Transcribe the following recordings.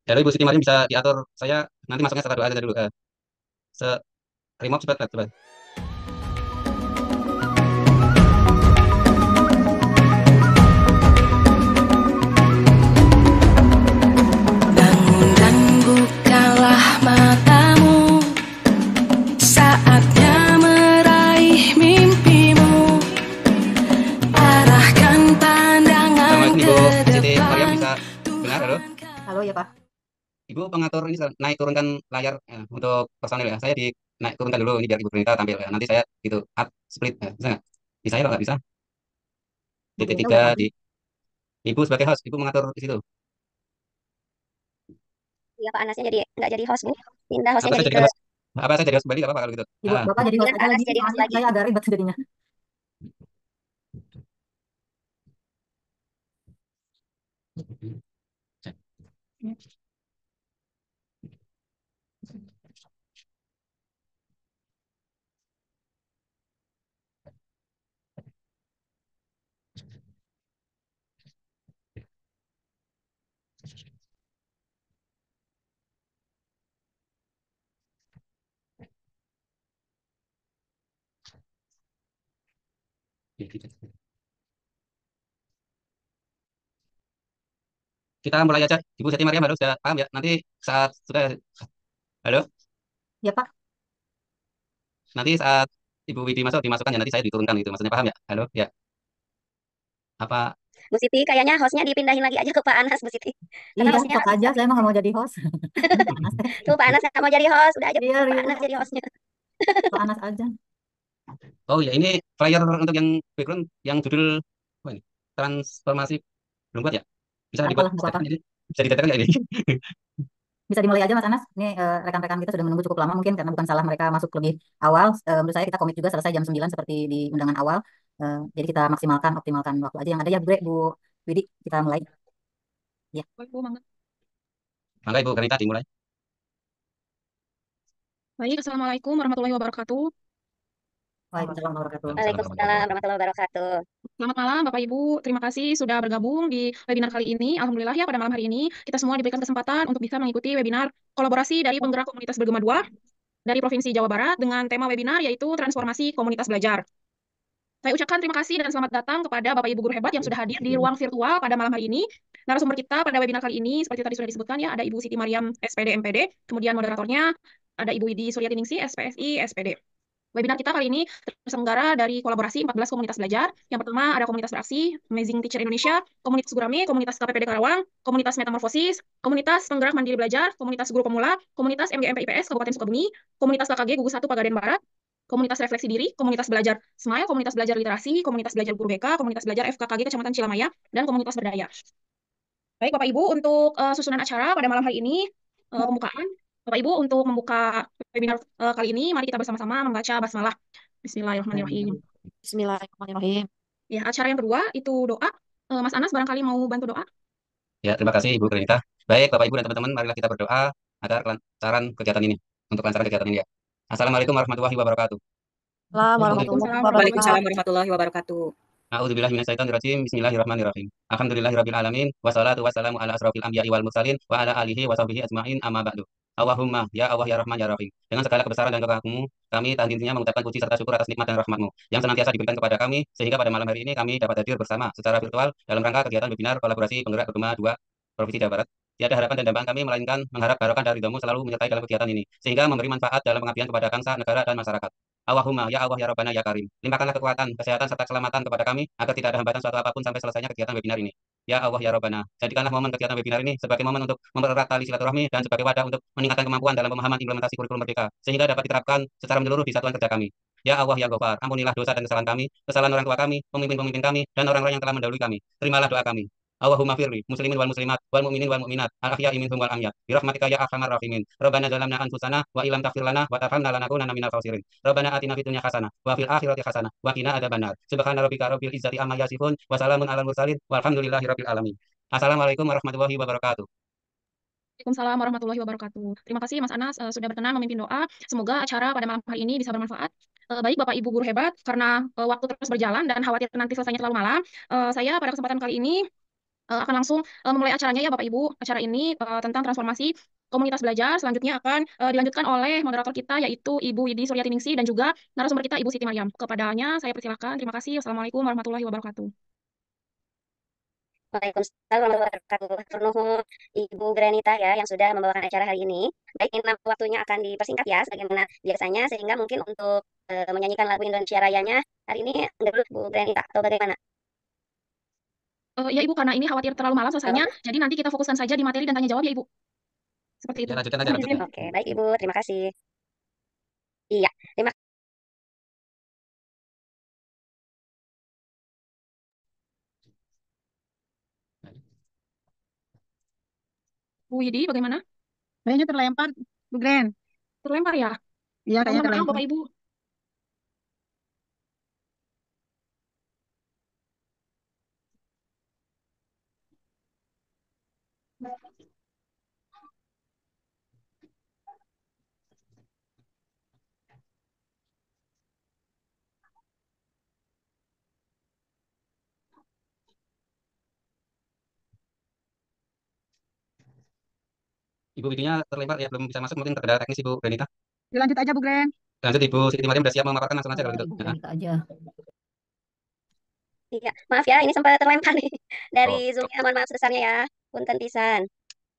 Ya, lalu Ibu Siti Mariam bisa diatur saya nanti masuknya setelah doa aja dulu. Se remote cepat, cepat. Bangun dan bukalah matamu, saatnya meraih mimpimu. Arahkan pandangan Assalamualaikum ke Ibu Siti Mariam, depan. bisa dengar? Halo. Halo ya Pak. Ibu pengatur ini naik turunkan layar untuk personil ya. Saya di naik turunkan dulu ini biar Ibu Pernita tampil ya. Nanti saya gitu up split bisa nggak? Bisa ya kalau nggak bisa? Nanti Titik aja tiga udah tadi. di Ibu sebagai host, Ibu mengatur di situ. Iya Pak Anasnya jadi nggak jadi host Bu. Pindah hostnya Apa saya jadi jadi ke host? Apa saya jadi host kembali nggak apa-apa kalau gitu? Ibu Ah, Bapak jadi host biar aja Pak Anas lagi. jadi host Soalnya lagi. saya agak ribet jadinya. kita mulai aja. Ibu Siti Mariam harus sudah paham ya. Nanti saat sudah halo, Ya Pak. nanti saat Ibu Widi masuk dimasukkan ya nanti saya diturunkan gitu. Maksudnya paham ya? Halo, ya. Apa? Bu Siti kayaknya hostnya dipindahin lagi aja ke Pak Anas Bu Siti. Karena Iya, hostnya sok aja. Saya mah nggak mau jadi host. Panas teh. tuh Pak Anas yang mau jadi host. Udah aja Iya, Pak Anas ribet. jadi hostnya. Panas aja. Oh ya, ini flyer untuk yang background yang judul apa ini? Transformasi belum buat ya? Bisa Nggak dibuat apalah, buku apa. statement ini? Bisa ditekan nggak ini? Bisa dimulai aja Mas Anas. Ini rekan-rekan kita sudah menunggu cukup lama mungkin karena bukan salah mereka masuk lebih awal. Menurut saya kita komit juga selesai jam 9 seperti di undangan awal. Jadi kita maksimalkan, optimalkan waktu aja yang ada ya Bu Widi. Kita mulai. Ya. Baik, Bu, mangga. Maka Ibu Kanita dimulai. Baik, Assalamualaikum warahmatullahi wabarakatuh. Waalaikumsalam warahmatullahi wabarakatuh. Waalaikumsalam warahmatullahi Waalaikumsalam warahmatullahi wabarakatuh. Selamat malam, Bapak Ibu. Terima kasih sudah bergabung di webinar kali ini. Alhamdulillah ya, pada malam hari ini kita semua diberikan kesempatan untuk bisa mengikuti webinar kolaborasi dari penggerak komunitas bergema 2 dari Provinsi Jawa Barat dengan tema webinar yaitu Transformasi Komunitas Belajar. Saya ucapkan terima kasih dan selamat datang kepada Bapak Ibu guru hebat yang sudah hadir di ruang virtual pada malam hari ini. Narasumber kita pada webinar kali ini, seperti tadi sudah disebutkan ya, ada Ibu Siti Mariam, SPD, MPD, kemudian moderatornya ada Ibu Widi Suryatiningsih, SPSI, SPD. Webinar kita kali ini terselenggara dari kolaborasi 14 komunitas belajar. Yang pertama ada komunitas beraksi, Amazing Teacher Indonesia, komunitas Gurame, komunitas KPPD Karawang, komunitas Metamorfosis, komunitas Penggerak Mandiri Belajar, komunitas Guru Pemula, komunitas MGMP IPS Kabupaten Sukabumi, komunitas KKG Gugus 1 Pagaden Barat, komunitas Refleksi Diri, komunitas Belajar Smile, komunitas Belajar Literasi, komunitas Belajar Guru BK, komunitas Belajar FKKG Kecamatan Cilamaya, dan komunitas Berdaya. Baik, Bapak Ibu, untuk susunan acara pada malam hari ini, pembukaan. Bapak Ibu, untuk membuka webinar kali ini, mari kita bersama-sama membaca basmalah. Bismillahirrahmanirrahim. Bismillahirrahmanirrahim. Ya, acara yang kedua itu doa. Mas Anas barangkali mau bantu doa. Ya, terima kasih Ibu Kanita. Baik, Bapak Ibu dan teman-teman, marilah kita berdoa agar kelancaran kegiatan ini, untuk kelancaran kegiatan ini ya. Assalamualaikum warahmatullahi wabarakatuh. Salam warahmatullahi Waalaikumsalam wabarakatuh. Waalaikumsalam warahmatullahi wabarakatuh. A'udzubillahi minasyaitonirrajim. Bismillahirrahmanirrahim. Alhamdulillahirabbil alamin wassalatu wassalamu ala asrofil anbiya'i wal mursalin wa ala alihi wa sahbihi ajmain amma ba'du. Allahumma ya Allah ya Rahman ya Rahim. Dengan segala kebesaran dan kekagumanmu, kami tak henti-hentinya mengucapkan puji serta syukur atas nikmat dan rahmatmu yang senantiasa diberikan kepada kami sehingga pada malam hari ini kami dapat hadir bersama secara virtual dalam rangka kegiatan webinar kolaborasi penggerak bergema 2 Provinsi Jawa Barat. Tiada harapan dan dambaan kami melainkan mengharap barokah dari ridhomu selalu menyertai dalam kegiatan ini sehingga memberi manfaat dalam pengabdian kepada bangsa, negara dan masyarakat. Allahumma ya Allah ya Rabbana ya Karim. Limpahkanlah kekuatan, kesehatan serta keselamatan kepada kami agar tidak ada hambatan suatu apapun sampai selesainya kegiatan webinar ini. Ya Allah ya Rabbana, jadikanlah momen kegiatan webinar ini sebagai momen untuk mempererat tali silaturahmi dan sebagai wadah untuk meningkatkan kemampuan dalam pemahaman implementasi kurikulum merdeka sehingga dapat diterapkan secara menyeluruh di satuan kerja kami. Ya Allah ya Ghafar, ampunilah dosa dan kesalahan kami, kesalahan orang tua kami, pemimpin-pemimpin kami, dan orang-orang yang telah mendahului kami. Terimalah doa kami. Allahumma firli muslimin wal muslimat wal mu'minin wal mu'minat al ahya'i minhum wal amyat bi rahmatika ya arhamar rahimin. Rabbana zalamna anfusana wa illam taghfir lana wa tarhamna lanakunanna minal khasirin. Rabbana atina fid dunya hasanah wa fil akhirati hasanah wa qina adzabannar. Subhana rabbika rabbil izzati amma yasifun wa salamun alal mursalin walhamdulillahi rabbil alamin. Assalamualaikum warahmatullahi wabarakatuh. Waalaikumsalam warahmatullahi wabarakatuh. Terima kasih Mas Anas sudah berkenan memimpin doa. Semoga acara pada malam hari ini bisa bermanfaat. Baik Bapak Ibu guru hebat, karena waktu terus berjalan dan khawatir nanti selesainya terlalu malam, saya pada kesempatan kali ini akan langsung memulai acaranya ya Bapak Ibu. Acara ini tentang transformasi komunitas belajar. Selanjutnya akan dilanjutkan oleh moderator kita yaitu Ibu Widi Suryatiningsih dan juga narasumber kita Ibu Siti Mariam. Kepadanya saya persilakan. Terima kasih. Wassalamualaikum warahmatullahi wabarakatuh. Waalaikumsalam warahmatullahi wabarakatuh. Hatur nuhun Ibu Granita ya yang sudah membawakan acara hari ini. Baik, ini waktunya akan dipersingkat ya sebagaimana biasanya sehingga mungkin untuk menyanyikan lagu Indonesia Rayanya hari ini enggak dulu Bu Granita atau bagaimana? Ya Ibu, karena ini khawatir terlalu malam Halo? selesainya, jadi nanti kita fokuskan saja di materi dan tanya jawab ya Ibu. Seperti itu. Ya, lanjutkan aja, lanjutkan. Oke, baik Ibu, terima kasih. Iya, terima Bu Widi, bagaimana? Kayaknya terlempar, Bu Gren. Terlempar ya? Iya, kayaknya Mohon maaf terlempar. Bapak Ibu. Ibu Widinya terlempar ya, belum bisa masuk, mungkin terkendala teknis Ibu Granita. Dilanjut aja, Bu Gren. Lanjut Ibu Siti Mariam udah siap memaparkan, langsung aja kalau gitu. Ibu Nah, Granita aja. Iya, maaf ya, ini sempat terlempar nih dari oh, Zoom-nya. Mohon maaf sebesarnya ya. Punten pisan.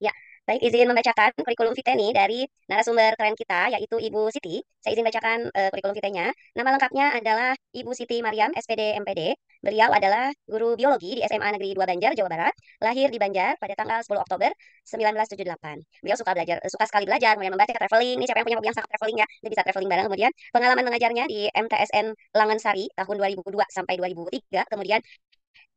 Ya, baik izin membacakan kurikulum vitae nih dari narasumber keren kita yaitu Ibu Siti. Saya izin bacakan kurikulum vitae-nya. Nama lengkapnya adalah Ibu Siti Mariam, SPD, MPD. Beliau adalah guru biologi di SMA Negeri 2 Banjar, Jawa Barat. Lahir di Banjar pada tanggal 10 Oktober 1978. Beliau suka belajar, suka sekali belajar, kemudian membaca, traveling. Ini siapa yang punya hobi yang sangat traveling ya? Dia bisa traveling bareng. Kemudian pengalaman mengajarnya di MTSN Langensari tahun 2002 sampai 2003. Kemudian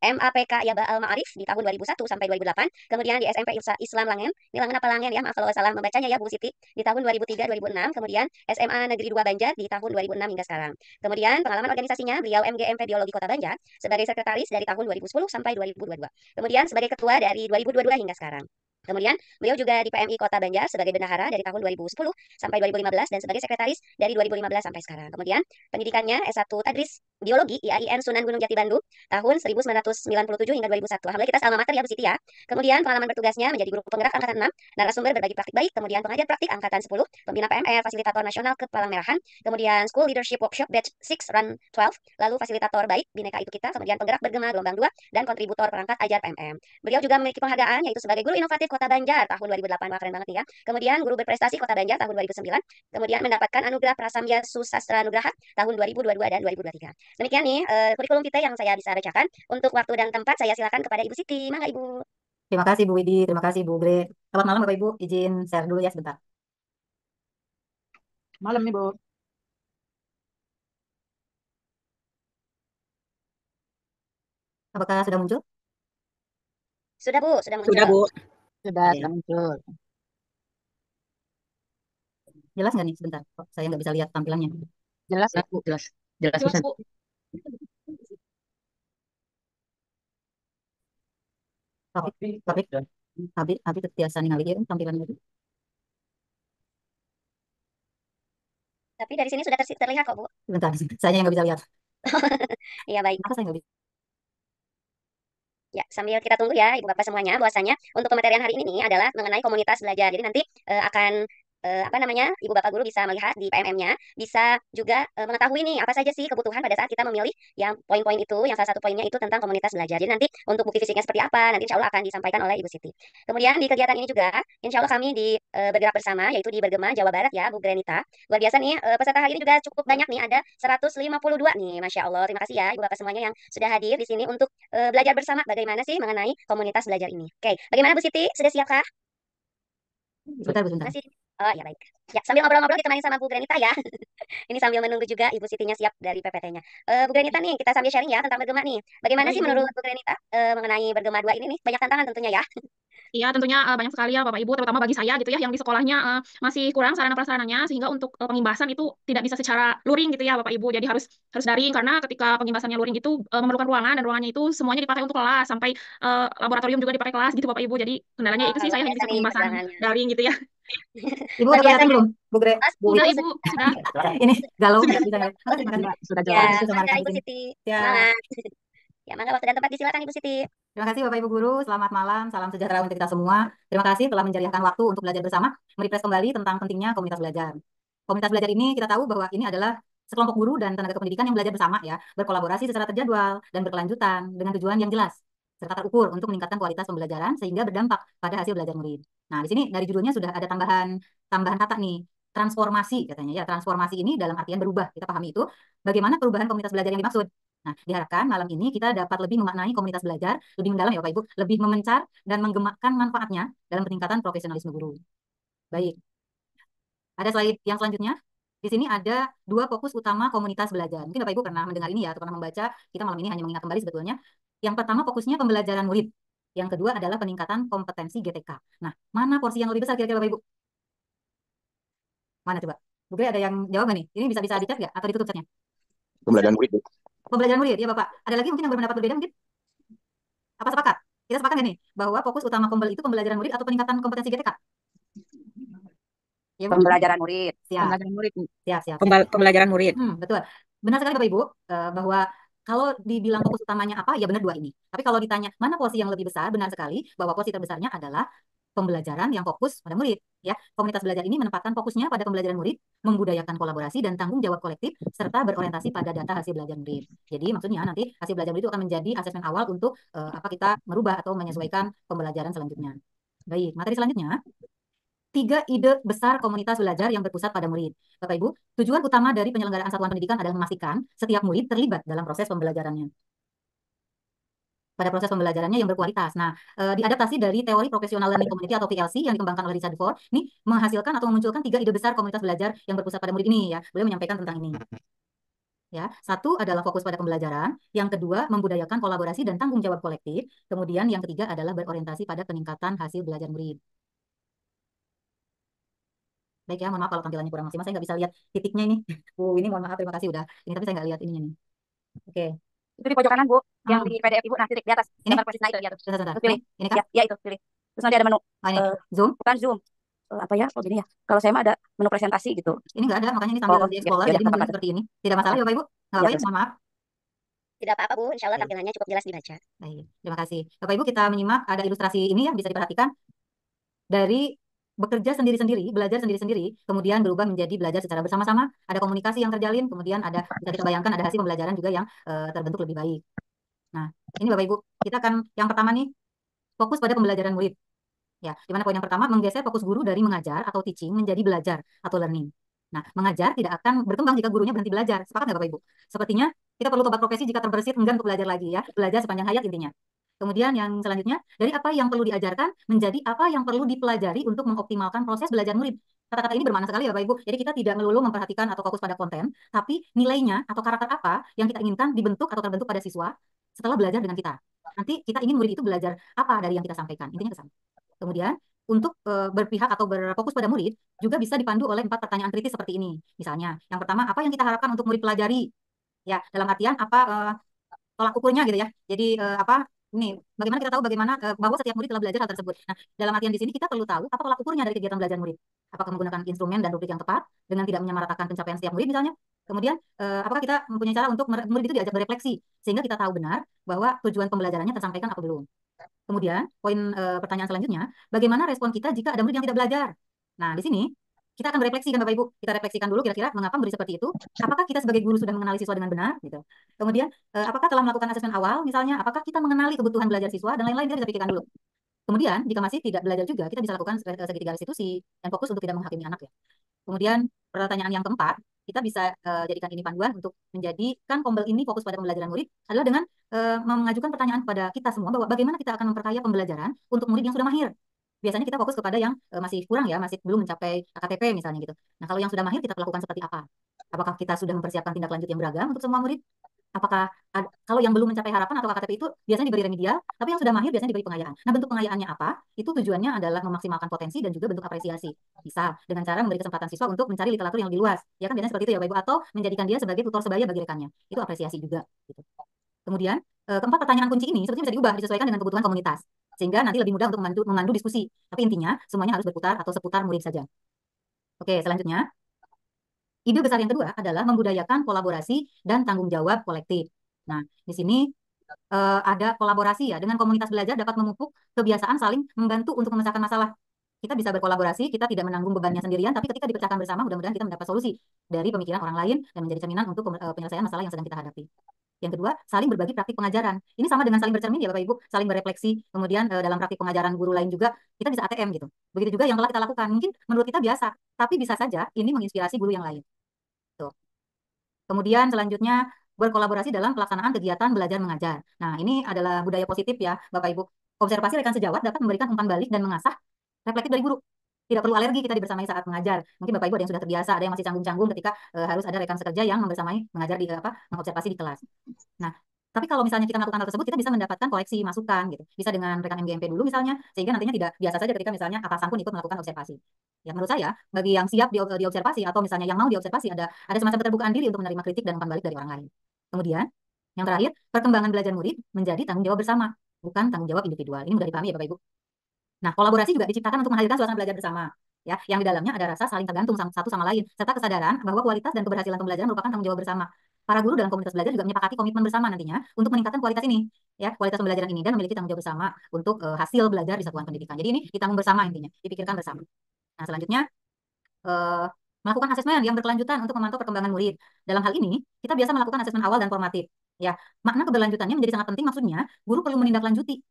MAPK Yaba Al Ma'arif di tahun 2001 sampai 2008. Kemudian di SMP Islam Langen. Ini Langen apa Langen ya? Maaf kalau salah membacanya ya Bu Siti. Di tahun 2003 2006. Kemudian SMA Negeri 2 Banjar di tahun 2006 hingga sekarang. Kemudian pengalaman organisasinya beliau MGMP Biologi Kota Banjar sebagai sekretaris dari tahun 2010 sampai 2022. Kemudian sebagai ketua dari 2022 hingga sekarang. Kemudian beliau juga di PMI Kota Banjar sebagai bendahara dari tahun 2010 sampai 2015 dan sebagai sekretaris dari 2015 sampai sekarang. Kemudian pendidikannya S1 Tadris Biologi IAIN Sunan Gunung Jati Bandung tahun 1997 hingga 2001. Alhamdulillah kita alma mater ya Bu Siti ya. Kemudian pengalaman bertugasnya menjadi guru penggerak angkatan 6, narasumber berbagi praktik baik, kemudian pengajar praktik angkatan 10, pembina PMR, fasilitator nasional ke Palangmerahan, kemudian School Leadership Workshop Batch 6 Run 12, lalu fasilitator baik Bineka Itu Kita, kemudian penggerak bergema gelombang 2 dan kontributor perangkat ajar PMM. Beliau juga memiliki penghargaan yaitu sebagai guru inovatif Kota Banjar tahun 2008. Wah, keren banget nih ya. Kemudian guru berprestasi Kota Banjar tahun 2009, kemudian mendapatkan anugerah Prasamya Susastra Nugraha tahun 2022 dan 2023. Demikian nih kurikulum kita yang saya bisa bacakan. Untuk waktu dan tempat saya silakan kepada Ibu Siti. Mangga Ibu. Terima kasih Bu Widi, terima kasih Bu Gre. Selamat malam Bapak Ibu, izin share dulu ya sebentar. Malam nih, Bu. Apakah sudah muncul? Sudah Bu, sudah muncul. Sudah, Bu. Sudah, Ya. sudah muncul. Jelas nggak nih sebentar? Kok saya nggak bisa lihat tampilannya. Jelas ya, Bu? Jelas. Jelas, Jelas bisa. Bu. Topik, Habis ketiasa ningali ya tampilannya itu. Tapi dari sini sudah terlihat kok Bu. Sebentar, saya yang nggak bisa lihat. Iya baik. Kenapa saya nggak bisa? Ya, sambil kita tunggu ya Ibu Bapak semuanya, bahwasanya untuk pematerian hari ini nih adalah mengenai komunitas belajar. Jadi nanti akan apa namanya, Ibu Bapak guru bisa melihat di PMM-nya, bisa juga mengetahui nih apa saja sih kebutuhan pada saat kita memilih yang poin-poin itu, yang salah satu poinnya itu tentang komunitas belajar. Jadi nanti untuk bukti fisiknya seperti apa, nanti insya Allah akan disampaikan oleh Ibu Siti. Kemudian di kegiatan ini juga, insya Allah kami bergerak bersama, yaitu di Bergema, Jawa Barat ya, Bu Granita. Luar biasa nih, peserta hari ini juga cukup banyak nih, ada 152 nih, Masya Allah. Terima kasih ya Ibu Bapak semuanya yang sudah hadir di sini untuk belajar bersama bagaimana sih mengenai komunitas belajar ini. Oke, bagaimana Bu Siti? Sudah siapkah? Sebentar, Bu, sebentar. Masih? Oh ya baik. Ya, sambil ngobrol-ngobrol kita main sama Bu Granita ya. Ini sambil menunggu juga Ibu Sitinya siap dari PPT-nya. Bu Granita nih, kita sambil sharing ya tentang bergema nih. Bagaimana Baik sih Bu. menurut Bu Granita mengenai bergema 2 ini nih? Banyak tantangan tentunya ya. Iya, tentunya banyak sekali ya Bapak Ibu, terutama bagi saya gitu ya, yang di sekolahnya masih kurang sarana prasarananya, sehingga untuk pengimbasan itu tidak bisa secara luring gitu ya Bapak Ibu. Jadi harus harus daring karena ketika pengimbasannya luring itu memerlukan ruangan dan ruangannya itu semuanya dipakai untuk kelas sampai laboratorium juga dipakai kelas gitu Bapak Ibu. Jadi kendalanya itu sih Luar saya hanya biasa bisa nih pengimbasan perjuangannya. daring gitu ya. Ibu Luar udah biasa kelihatan ya. belum, Bu Gre? Bu Sudah Widi? Ibu, sudah. Ini galau Sudah. nggak bisa ngeliat. Makasih, makasih. Sudah Ya, jelas. Itu sama mangga rekan di Ibu sini. Siti. Ya. Semangat. Ya, mangga waktu dan tempat disilakan Ibu Siti. Terima kasih Bapak Ibu Guru, selamat malam, salam sejahtera untuk kita semua. Terima kasih telah menjadikan waktu untuk belajar bersama, merefresh kembali tentang pentingnya komunitas belajar. Komunitas belajar ini kita tahu bahwa ini adalah sekelompok guru dan tenaga kependidikan yang belajar bersama ya, berkolaborasi secara terjadwal dan berkelanjutan dengan tujuan yang jelas serta terukur untuk meningkatkan kualitas pembelajaran sehingga berdampak pada hasil belajar murid. Nah, di sini dari judulnya sudah ada tambahan kata nih, transformasi katanya ya. Transformasi ini dalam artian berubah. Kita pahami itu. Bagaimana perubahan komunitas belajar yang dimaksud? Nah, diharapkan malam ini kita dapat lebih memaknai komunitas belajar lebih mendalam ya Bapak Ibu, lebih memencar dan menggemakkan manfaatnya dalam peningkatan profesionalisme guru. Baik, ada slide yang selanjutnya. Di sini ada dua fokus utama komunitas belajar. Mungkin Bapak Ibu pernah mendengar ini ya, atau pernah membaca. Kita malam ini hanya mengingat kembali sebetulnya. Yang pertama fokusnya pembelajaran murid. Yang kedua adalah peningkatan kompetensi GTK. Nah, mana porsi yang lebih besar kira-kira Bapak Ibu? Mana coba? Bu Gre ada yang jawab nggak nih? Ini bisa dicat nggak atau ditutup chatnya? Pembelajaran murid. Pembelajaran murid, ya Bapak. Ada lagi mungkin yang berpendapat berbeda mungkin? Apa sepakat? Kita sepakat nggak nih? Bahwa fokus utama Kombel itu pembelajaran murid atau peningkatan kompetensi GTK? Ya, Bu? Pembelajaran murid. Siap, Pembelajaran murid. siap. Pembelajaran murid. Betul. Benar sekali Bapak Ibu, bahwa kalau dibilang fokus utamanya apa, ya benar dua ini. Tapi kalau ditanya mana porsi yang lebih besar, benar sekali bahwa porsi terbesarnya adalah pembelajaran yang fokus pada murid. Ya, komunitas belajar ini menempatkan fokusnya pada pembelajaran murid, membudayakan kolaborasi dan tanggung jawab kolektif, serta berorientasi pada data hasil belajar murid. Jadi maksudnya nanti hasil belajar murid itu akan menjadi asesmen awal untuk apa kita merubah atau menyesuaikan pembelajaran selanjutnya. Baik, materi selanjutnya. 3 ide besar komunitas belajar yang berpusat pada murid. Bapak Ibu, tujuan utama dari penyelenggaraan satuan pendidikan adalah memastikan setiap murid terlibat dalam proses pembelajarannya. Pada proses pembelajarannya yang berkualitas. Nah, diadaptasi dari teori professional learning community atau PLC yang dikembangkan oleh Richard Ford, ini menghasilkan atau memunculkan 3 ide besar komunitas belajar yang berpusat pada murid ini ya. Beliau menyampaikan tentang ini. Ya, satu adalah fokus pada pembelajaran, yang kedua membudayakan kolaborasi dan tanggung jawab kolektif, kemudian yang ketiga adalah berorientasi pada peningkatan hasil belajar murid. Baik ya, mohon maaf kalau tampilannya kurang maksimal, saya nggak bisa lihat titiknya ini. Ini mohon maaf, terima kasih udah ini, tapi saya nggak lihat ininya nih. Oke. Itu di pojok kanan, Bu. Yang Ah. di PDF Ibu, nah titik di atas. Ini? Gambar posisi naik di atas. Sebentar. Terus pilih. Ini kah? Ya itu, pilih. Terus nanti ada menu. Oh, ini. Eh, Zoom? Bukan Zoom. Apa ya? Oh gini ya. Kalau saya mah ada menu presentasi gitu. Ini nggak ada, makanya ini sambil Oh, di ya, Explorer, ya, jadi munculnya seperti ini. Tidak masalah ya Bapak Ibu? Nggak Ya, apa-apa, terus. mohon maaf. Tidak apa-apa Bu, insya Allah Baik. tampilannya cukup jelas dibaca. Baik, terima kasih. Bapak Ibu kita menyimak ada ilustrasi ini ya, bisa diperhatikan. Dari bekerja sendiri-sendiri, belajar sendiri-sendiri, kemudian berubah menjadi belajar secara bersama-sama, ada komunikasi yang terjalin, kemudian bisa kita bayangkan ada hasil pembelajaran juga yang terbentuk lebih baik. Nah, ini Bapak Ibu, kita akan yang pertama nih, fokus pada pembelajaran murid. Ya, di mana poin yang pertama menggeser fokus guru dari mengajar atau teaching menjadi belajar atau learning. Nah, mengajar tidak akan berkembang jika gurunya berhenti belajar. Sepakat nggak Bapak Ibu? Sepertinya kita perlu tobat profesi jika terbersit enggan untuk belajar lagi ya. Belajar sepanjang hayat intinya. Kemudian yang selanjutnya, dari apa yang perlu diajarkan menjadi apa yang perlu dipelajari untuk mengoptimalkan proses belajar murid. Kata-kata ini bermakna sekali ya Bapak Ibu. Jadi kita tidak melulu memperhatikan atau fokus pada konten, tapi nilainya atau karakter apa yang kita inginkan dibentuk atau terbentuk pada siswa setelah belajar dengan kita. Nanti kita ingin murid itu belajar apa dari yang kita sampaikan. Intinya ke sana. Kemudian untuk berpihak atau berfokus pada murid juga bisa dipandu oleh 4 pertanyaan kritis seperti ini. Misalnya, yang pertama, apa yang kita harapkan untuk murid pelajari? Ya, dalam artian apa tolak ukurnya gitu ya. Jadi apa ini bagaimana kita tahu bagaimana bahwa setiap murid telah belajar hal tersebut. Nah, dalam artian di sini kita perlu tahu apa tolak ukurnya dari kegiatan belajar murid. Apakah menggunakan instrumen dan rubrik yang tepat dengan tidak menyamaratakan pencapaian setiap murid misalnya. Kemudian apakah kita mempunyai cara untuk murid itu diajak berefleksi sehingga kita tahu benar bahwa tujuan pembelajarannya tersampaikan atau belum. Kemudian, poin pertanyaan selanjutnya, bagaimana respon kita jika ada murid yang tidak belajar? Nah, di sini kita akan berefleksi kan Bapak Ibu. Kita refleksikan dulu kira-kira mengapa murid seperti itu? Apakah kita sebagai guru sudah mengenali siswa dengan benar? Gitu. Kemudian, apakah telah melakukan asesmen awal? Misalnya, apakah kita mengenali kebutuhan belajar siswa dan lain-lain kita bisa pikirkan dulu. Kemudian, jika masih tidak belajar juga, kita bisa lakukan segitiga restitusi dan fokus untuk tidak menghakimi anak ya. Kemudian, pertanyaan yang keempat, kita bisa jadikan ini panduan untuk menjadikan Kombel ini fokus pada pembelajaran murid adalah dengan mengajukan pertanyaan kepada kita semua bahwa bagaimana kita akan memperkaya pembelajaran untuk murid yang sudah mahir. Biasanya kita fokus kepada yang masih kurang ya, masih belum mencapai KTP misalnya gitu. Nah, kalau yang sudah mahir kita lakukan seperti apa? Apakah kita sudah mempersiapkan tindak lanjut yang beragam untuk semua murid? Apakah kalau yang belum mencapai harapan atau KTP itu biasanya diberi remedial, tapi yang sudah mahir biasanya diberi pengayaan. Nah, bentuk pengayaannya apa? Itu tujuannya adalah memaksimalkan potensi dan juga bentuk apresiasi. Bisa dengan cara memberi kesempatan siswa untuk mencari literatur yang lebih luas. Ya kan biasanya seperti itu ya Bapak Ibu, atau menjadikan dia sebagai tutor sebaya bagi rekannya. Itu apresiasi juga gitu. Kemudian, keempat pertanyaan kunci ini sebetulnya bisa diubah disesuaikan dengan kebutuhan komunitas. Sehingga nanti lebih mudah untuk memandu diskusi. Tapi intinya semuanya harus berputar atau seputar murid saja. Oke, selanjutnya. Ide besar yang kedua adalah membudayakan kolaborasi dan tanggung jawab kolektif. Nah, di sini ada kolaborasi ya dengan komunitas belajar dapat memupuk kebiasaan saling membantu untuk memecahkan masalah. Kita bisa berkolaborasi, kita tidak menanggung bebannya sendirian, tapi ketika dipecahkan bersama, mudah-mudahan kita mendapat solusi dari pemikiran orang lain dan menjadi cerminan untuk penyelesaian masalah yang sedang kita hadapi. Yang kedua, saling berbagi praktik pengajaran. Ini sama dengan saling bercermin ya Bapak Ibu, saling berefleksi. Kemudian dalam praktik pengajaran guru lain juga kita bisa ATM gitu. Begitu juga yang telah kita lakukan. Mungkin menurut kita biasa, tapi bisa saja ini menginspirasi guru yang lain. Tuh. Kemudian selanjutnya berkolaborasi dalam pelaksanaan kegiatan belajar mengajar. Nah, ini adalah budaya positif ya, Bapak Ibu. Observasi rekan sejawat dapat memberikan umpan balik dan mengasah reflektif dari guru. Tidak perlu alergi kita dibersamai saat mengajar. Mungkin Bapak Ibu ada yang sudah terbiasa, ada yang masih canggung-canggung ketika harus ada rekan sekerja yang membersamai mengajar di mengobservasi di kelas. Nah, tapi kalau misalnya kita melakukan hal tersebut, kita bisa mendapatkan koleksi masukan gitu. Bisa dengan rekan MGMP dulu misalnya, sehingga nantinya tidak biasa saja ketika misalnya akal sangkun ikut melakukan observasi. Ya menurut saya, bagi yang siap diobservasi atau misalnya yang mau diobservasi ada semacam keterbukaan diri untuk menerima kritik dan umpan balik dari orang lain. Kemudian, yang terakhir, perkembangan belajar murid menjadi tanggung jawab bersama, bukan tanggung jawab individual. Ini mudah dipahami ya Bapak Ibu. Nah, kolaborasi juga diciptakan untuk menghadirkan suasana belajar bersama, ya, yang di dalamnya ada rasa saling tergantung satu sama lain, serta kesadaran bahwa kualitas dan keberhasilan pembelajaran merupakan tanggung jawab bersama. Para guru dalam komunitas belajar juga menyepakati komitmen bersama nantinya untuk meningkatkan kualitas ini, ya, kualitas pembelajaran ini dan memiliki tanggung jawab bersama untuk hasil belajar di satuan pendidikan. Jadi ini ditanggung bersama intinya, dipikirkan bersama. Nah, selanjutnya eh, melakukan asesmen yang berkelanjutan untuk memantau perkembangan murid. Dalam hal ini, kita biasa melakukan asesmen awal dan formatif. Ya, makna keberlanjutannya menjadi sangat penting. Maksudnya, guru perlu menindaklanjuti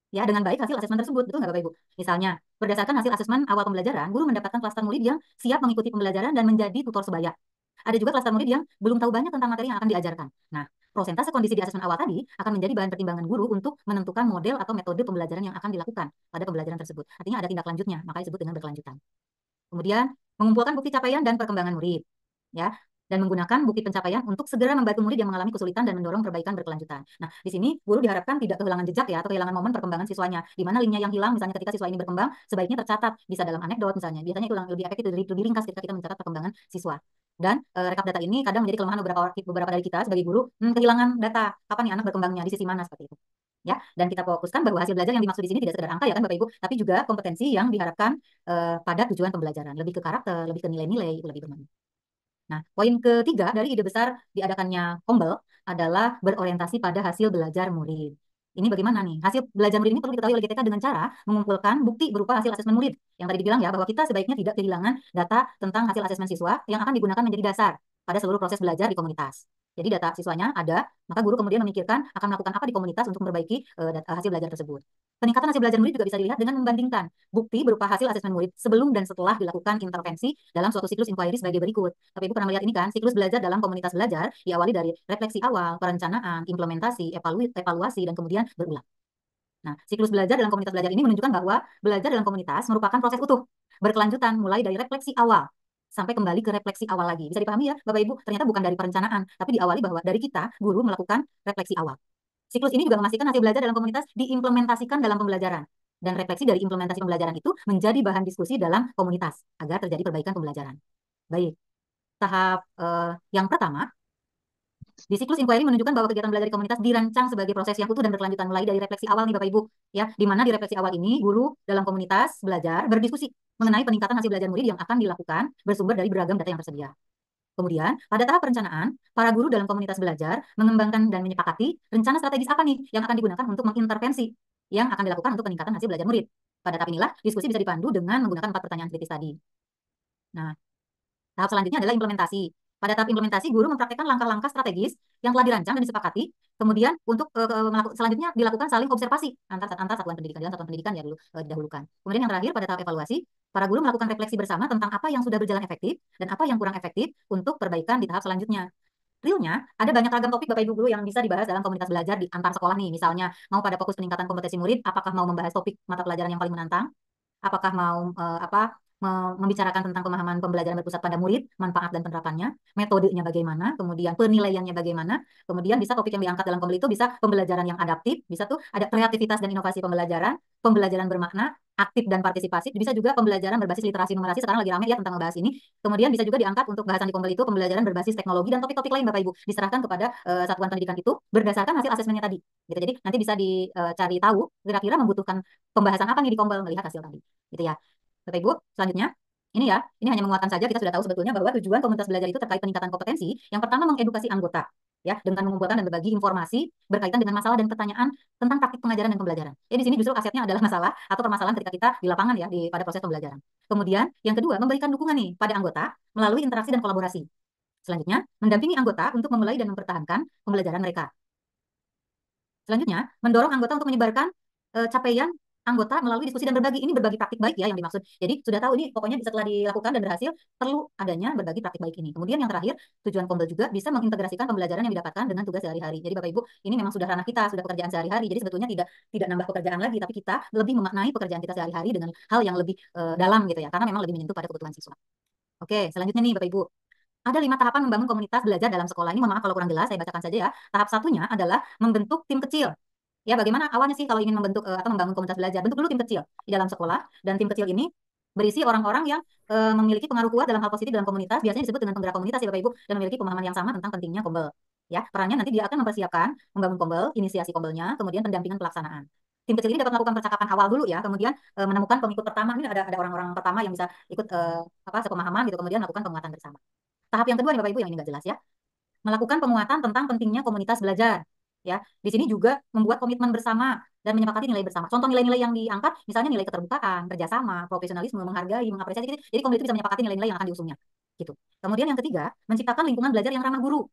ya dengan baik hasil asesmen tersebut, betul nggak Bapak Ibu? Misalnya, berdasarkan hasil asesmen awal pembelajaran, guru mendapatkan klaster murid yang siap mengikuti pembelajaran dan menjadi tutor sebaya. Ada juga klaster murid yang belum tahu banyak tentang materi yang akan diajarkan. Nah, prosentase kondisi di asesmen awal tadi akan menjadi bahan pertimbangan guru untuk menentukan model atau metode pembelajaran yang akan dilakukan pada pembelajaran tersebut. Artinya ada tindak lanjutnya, maka disebut dengan berkelanjutan. Kemudian, mengumpulkan bukti capaian dan perkembangan murid, ya, dan menggunakan bukti pencapaian untuk segera membantu murid yang mengalami kesulitan dan mendorong perbaikan berkelanjutan. Nah, di sini guru diharapkan tidak kehilangan jejak ya atau kehilangan momen perkembangan siswanya. Di mana linknya yang hilang, misalnya ketika siswa ini berkembang, sebaiknya tercatat, bisa dalam anekdot misalnya. Biasanya itu lebih efektif, lebih ringkas ketika kita mencatat perkembangan siswa. Dan rekap data ini kadang menjadi kelemahan beberapa dari kita sebagai guru, kehilangan data, kapan nih anak berkembangnya, di sisi mana seperti itu. Ya, dan kita fokuskan bahwa hasil belajar yang dimaksud di sini tidak sekedar angka ya kan Bapak Ibu, tapi juga kompetensi yang diharapkan pada tujuan pembelajaran, lebih ke karakter, lebih ke nilai-nilai, itu lebih bermakna. Nah, poin ketiga dari ide besar diadakannya Kombel adalah berorientasi pada hasil belajar murid. Ini bagaimana nih? Hasil belajar murid ini perlu diketahui oleh GTK dengan cara mengumpulkan bukti berupa hasil asesmen murid. Yang tadi dibilang ya, bahwa kita sebaiknya tidak kehilangan data tentang hasil asesmen siswa yang akan digunakan menjadi dasar pada seluruh proses belajar di komunitas. Jadi data siswanya ada, maka guru kemudian memikirkan akan melakukan apa di komunitas untuk memperbaiki hasil belajar tersebut. Peningkatan hasil belajar murid juga bisa dilihat dengan membandingkan bukti berupa hasil asesmen murid sebelum dan setelah dilakukan intervensi dalam suatu siklus inquiry sebagai berikut. Tapi Ibu pernah melihat ini kan, siklus belajar dalam komunitas belajar diawali dari refleksi awal, perencanaan, implementasi, evaluasi, dan kemudian berulang. Nah, siklus belajar dalam komunitas belajar ini menunjukkan bahwa belajar dalam komunitas merupakan proses utuh, berkelanjutan mulai dari refleksi awal sampai kembali ke refleksi awal lagi. Bisa dipahami ya, Bapak Ibu, ternyata bukan dari perencanaan, tapi diawali bahwa dari kita, guru melakukan refleksi awal. Siklus ini juga memastikan hasil belajar dalam komunitas diimplementasikan dalam pembelajaran. Dan refleksi dari implementasi pembelajaran itu menjadi bahan diskusi dalam komunitas agar terjadi perbaikan pembelajaran. Baik, tahap yang pertama, di siklus inquiry menunjukkan bahwa kegiatan belajar di komunitas dirancang sebagai proses yang utuh dan berkelanjutan mulai dari refleksi awal nih Bapak Ibu. Ya, di mana di refleksi awal ini guru dalam komunitas belajar berdiskusi mengenai peningkatan hasil belajar murid yang akan dilakukan bersumber dari beragam data yang tersedia. Kemudian, pada tahap perencanaan, para guru dalam komunitas belajar mengembangkan dan menyepakati rencana strategis apa nih yang akan digunakan untuk mengintervensi yang akan dilakukan untuk peningkatan hasil belajar murid. Pada tahap inilah, diskusi bisa dipandu dengan menggunakan 4 pertanyaan kritis tadi. Nah, tahap selanjutnya adalah implementasi. Pada tahap implementasi, guru mempraktikkan langkah-langkah strategis yang telah dirancang dan disepakati. Kemudian, untuk selanjutnya dilakukan saling observasi antar satuan pendidikan. Dalam satuan pendidikan ya dulu didahulukan. Kemudian yang terakhir, pada tahap evaluasi, para guru melakukan refleksi bersama tentang apa yang sudah berjalan efektif dan apa yang kurang efektif untuk perbaikan di tahap selanjutnya. Realnya, ada banyak ragam topik Bapak Ibu guru yang bisa dibahas dalam komunitas belajar di antar sekolah nih. Misalnya, mau pada fokus peningkatan kompetensi murid, apakah mau membahas topik mata pelajaran yang paling menantang? Apakah mau membicarakan tentang pemahaman pembelajaran berpusat pada murid, manfaat dan penerapannya, metodenya bagaimana, kemudian penilaiannya bagaimana, kemudian bisa topik yang diangkat dalam Kombel itu bisa pembelajaran yang adaptif, bisa tuh ada kreativitas dan inovasi pembelajaran bermakna, aktif dan partisipasi, bisa juga pembelajaran berbasis literasi numerasi, sekarang lagi ramai ya tentang membahas ini. Kemudian bisa juga diangkat untuk bahasan di Kombel itu pembelajaran berbasis teknologi dan topik-topik lain Bapak Ibu, diserahkan kepada satuan pendidikan itu berdasarkan hasil asesmennya tadi. Gitu. Jadi nanti bisa dicari tahu kira-kira membutuhkan pembahasan apa nih di Kombel melihat hasil tadi. Gitu ya. Bapak Ibu, selanjutnya, ini hanya menguatkan saja, kita sudah tahu sebetulnya bahwa tujuan komunitas belajar itu terkait peningkatan kompetensi. Yang pertama, mengedukasi anggota. ya, dengan mengumpulkan dan berbagi informasi berkaitan dengan masalah dan pertanyaan tentang praktik pengajaran dan pembelajaran. Jadi di sini justru asetnya adalah masalah atau permasalahan ketika kita di lapangan ya, pada proses pembelajaran. Kemudian yang kedua, memberikan dukungan nih pada anggota melalui interaksi dan kolaborasi. Selanjutnya, mendampingi anggota untuk memulai dan mempertahankan pembelajaran mereka. Selanjutnya, mendorong anggota untuk menyebarkan capaian anggota melalui diskusi dan berbagi. Ini berbagi praktik baik ya yang dimaksud. Jadi sudah tahu ini pokoknya setelah dilakukan dan berhasil perlu adanya berbagi praktik baik ini. Kemudian yang terakhir, tujuan Kombel juga bisa mengintegrasikan pembelajaran yang didapatkan dengan tugas sehari-hari. Jadi Bapak Ibu, ini memang sudah ranah kita, sudah pekerjaan sehari-hari. Jadi sebetulnya tidak nambah pekerjaan lagi, tapi kita lebih memaknai pekerjaan kita sehari-hari dengan hal yang lebih dalam gitu ya, karena memang lebih menyentuh pada kebutuhan siswa. Oke, selanjutnya nih Bapak Ibu. Ada 5 tahapan membangun komunitas belajar dalam sekolah. Ini mohon maaf kalau kurang jelas, saya bacakan saja ya. Tahap satunya adalah membentuk tim kecil. Ya, bagaimana awalnya sih kalau ingin membentuk atau membangun komunitas belajar? Bentuk dulu tim kecil di dalam sekolah, dan tim kecil ini berisi orang-orang yang memiliki pengaruh kuat dalam hal positif dalam komunitas, biasanya disebut dengan penggerak komunitas ya Bapak Ibu, dan memiliki pemahaman yang sama tentang pentingnya Kombel. Ya, perannya nanti dia akan mempersiapkan membangun Kombel, inisiasi Kombelnya, kemudian pendampingan pelaksanaan. Tim kecil ini dapat melakukan percakapan awal dulu ya, kemudian menemukan pengikut pertama. Ini ada orang-orang pertama yang bisa ikut sepemahaman gitu, kemudian melakukan penguatan bersama. Tahap yang kedua nih Bapak Ibu yang ini nggak jelas ya, melakukan penguatan tentang pentingnya komunitas belajar. Ya, di sini juga membuat komitmen bersama dan menyepakati nilai bersama. Contoh nilai-nilai yang diangkat, misalnya nilai keterbukaan, kerjasama, profesionalisme, menghargai, mengapresiasi. Gitu. Jadi komunitas itu bisa menyepakati nilai-nilai yang akan diusungnya. Gitu. Kemudian yang ketiga, menciptakan lingkungan belajar yang ramah guru.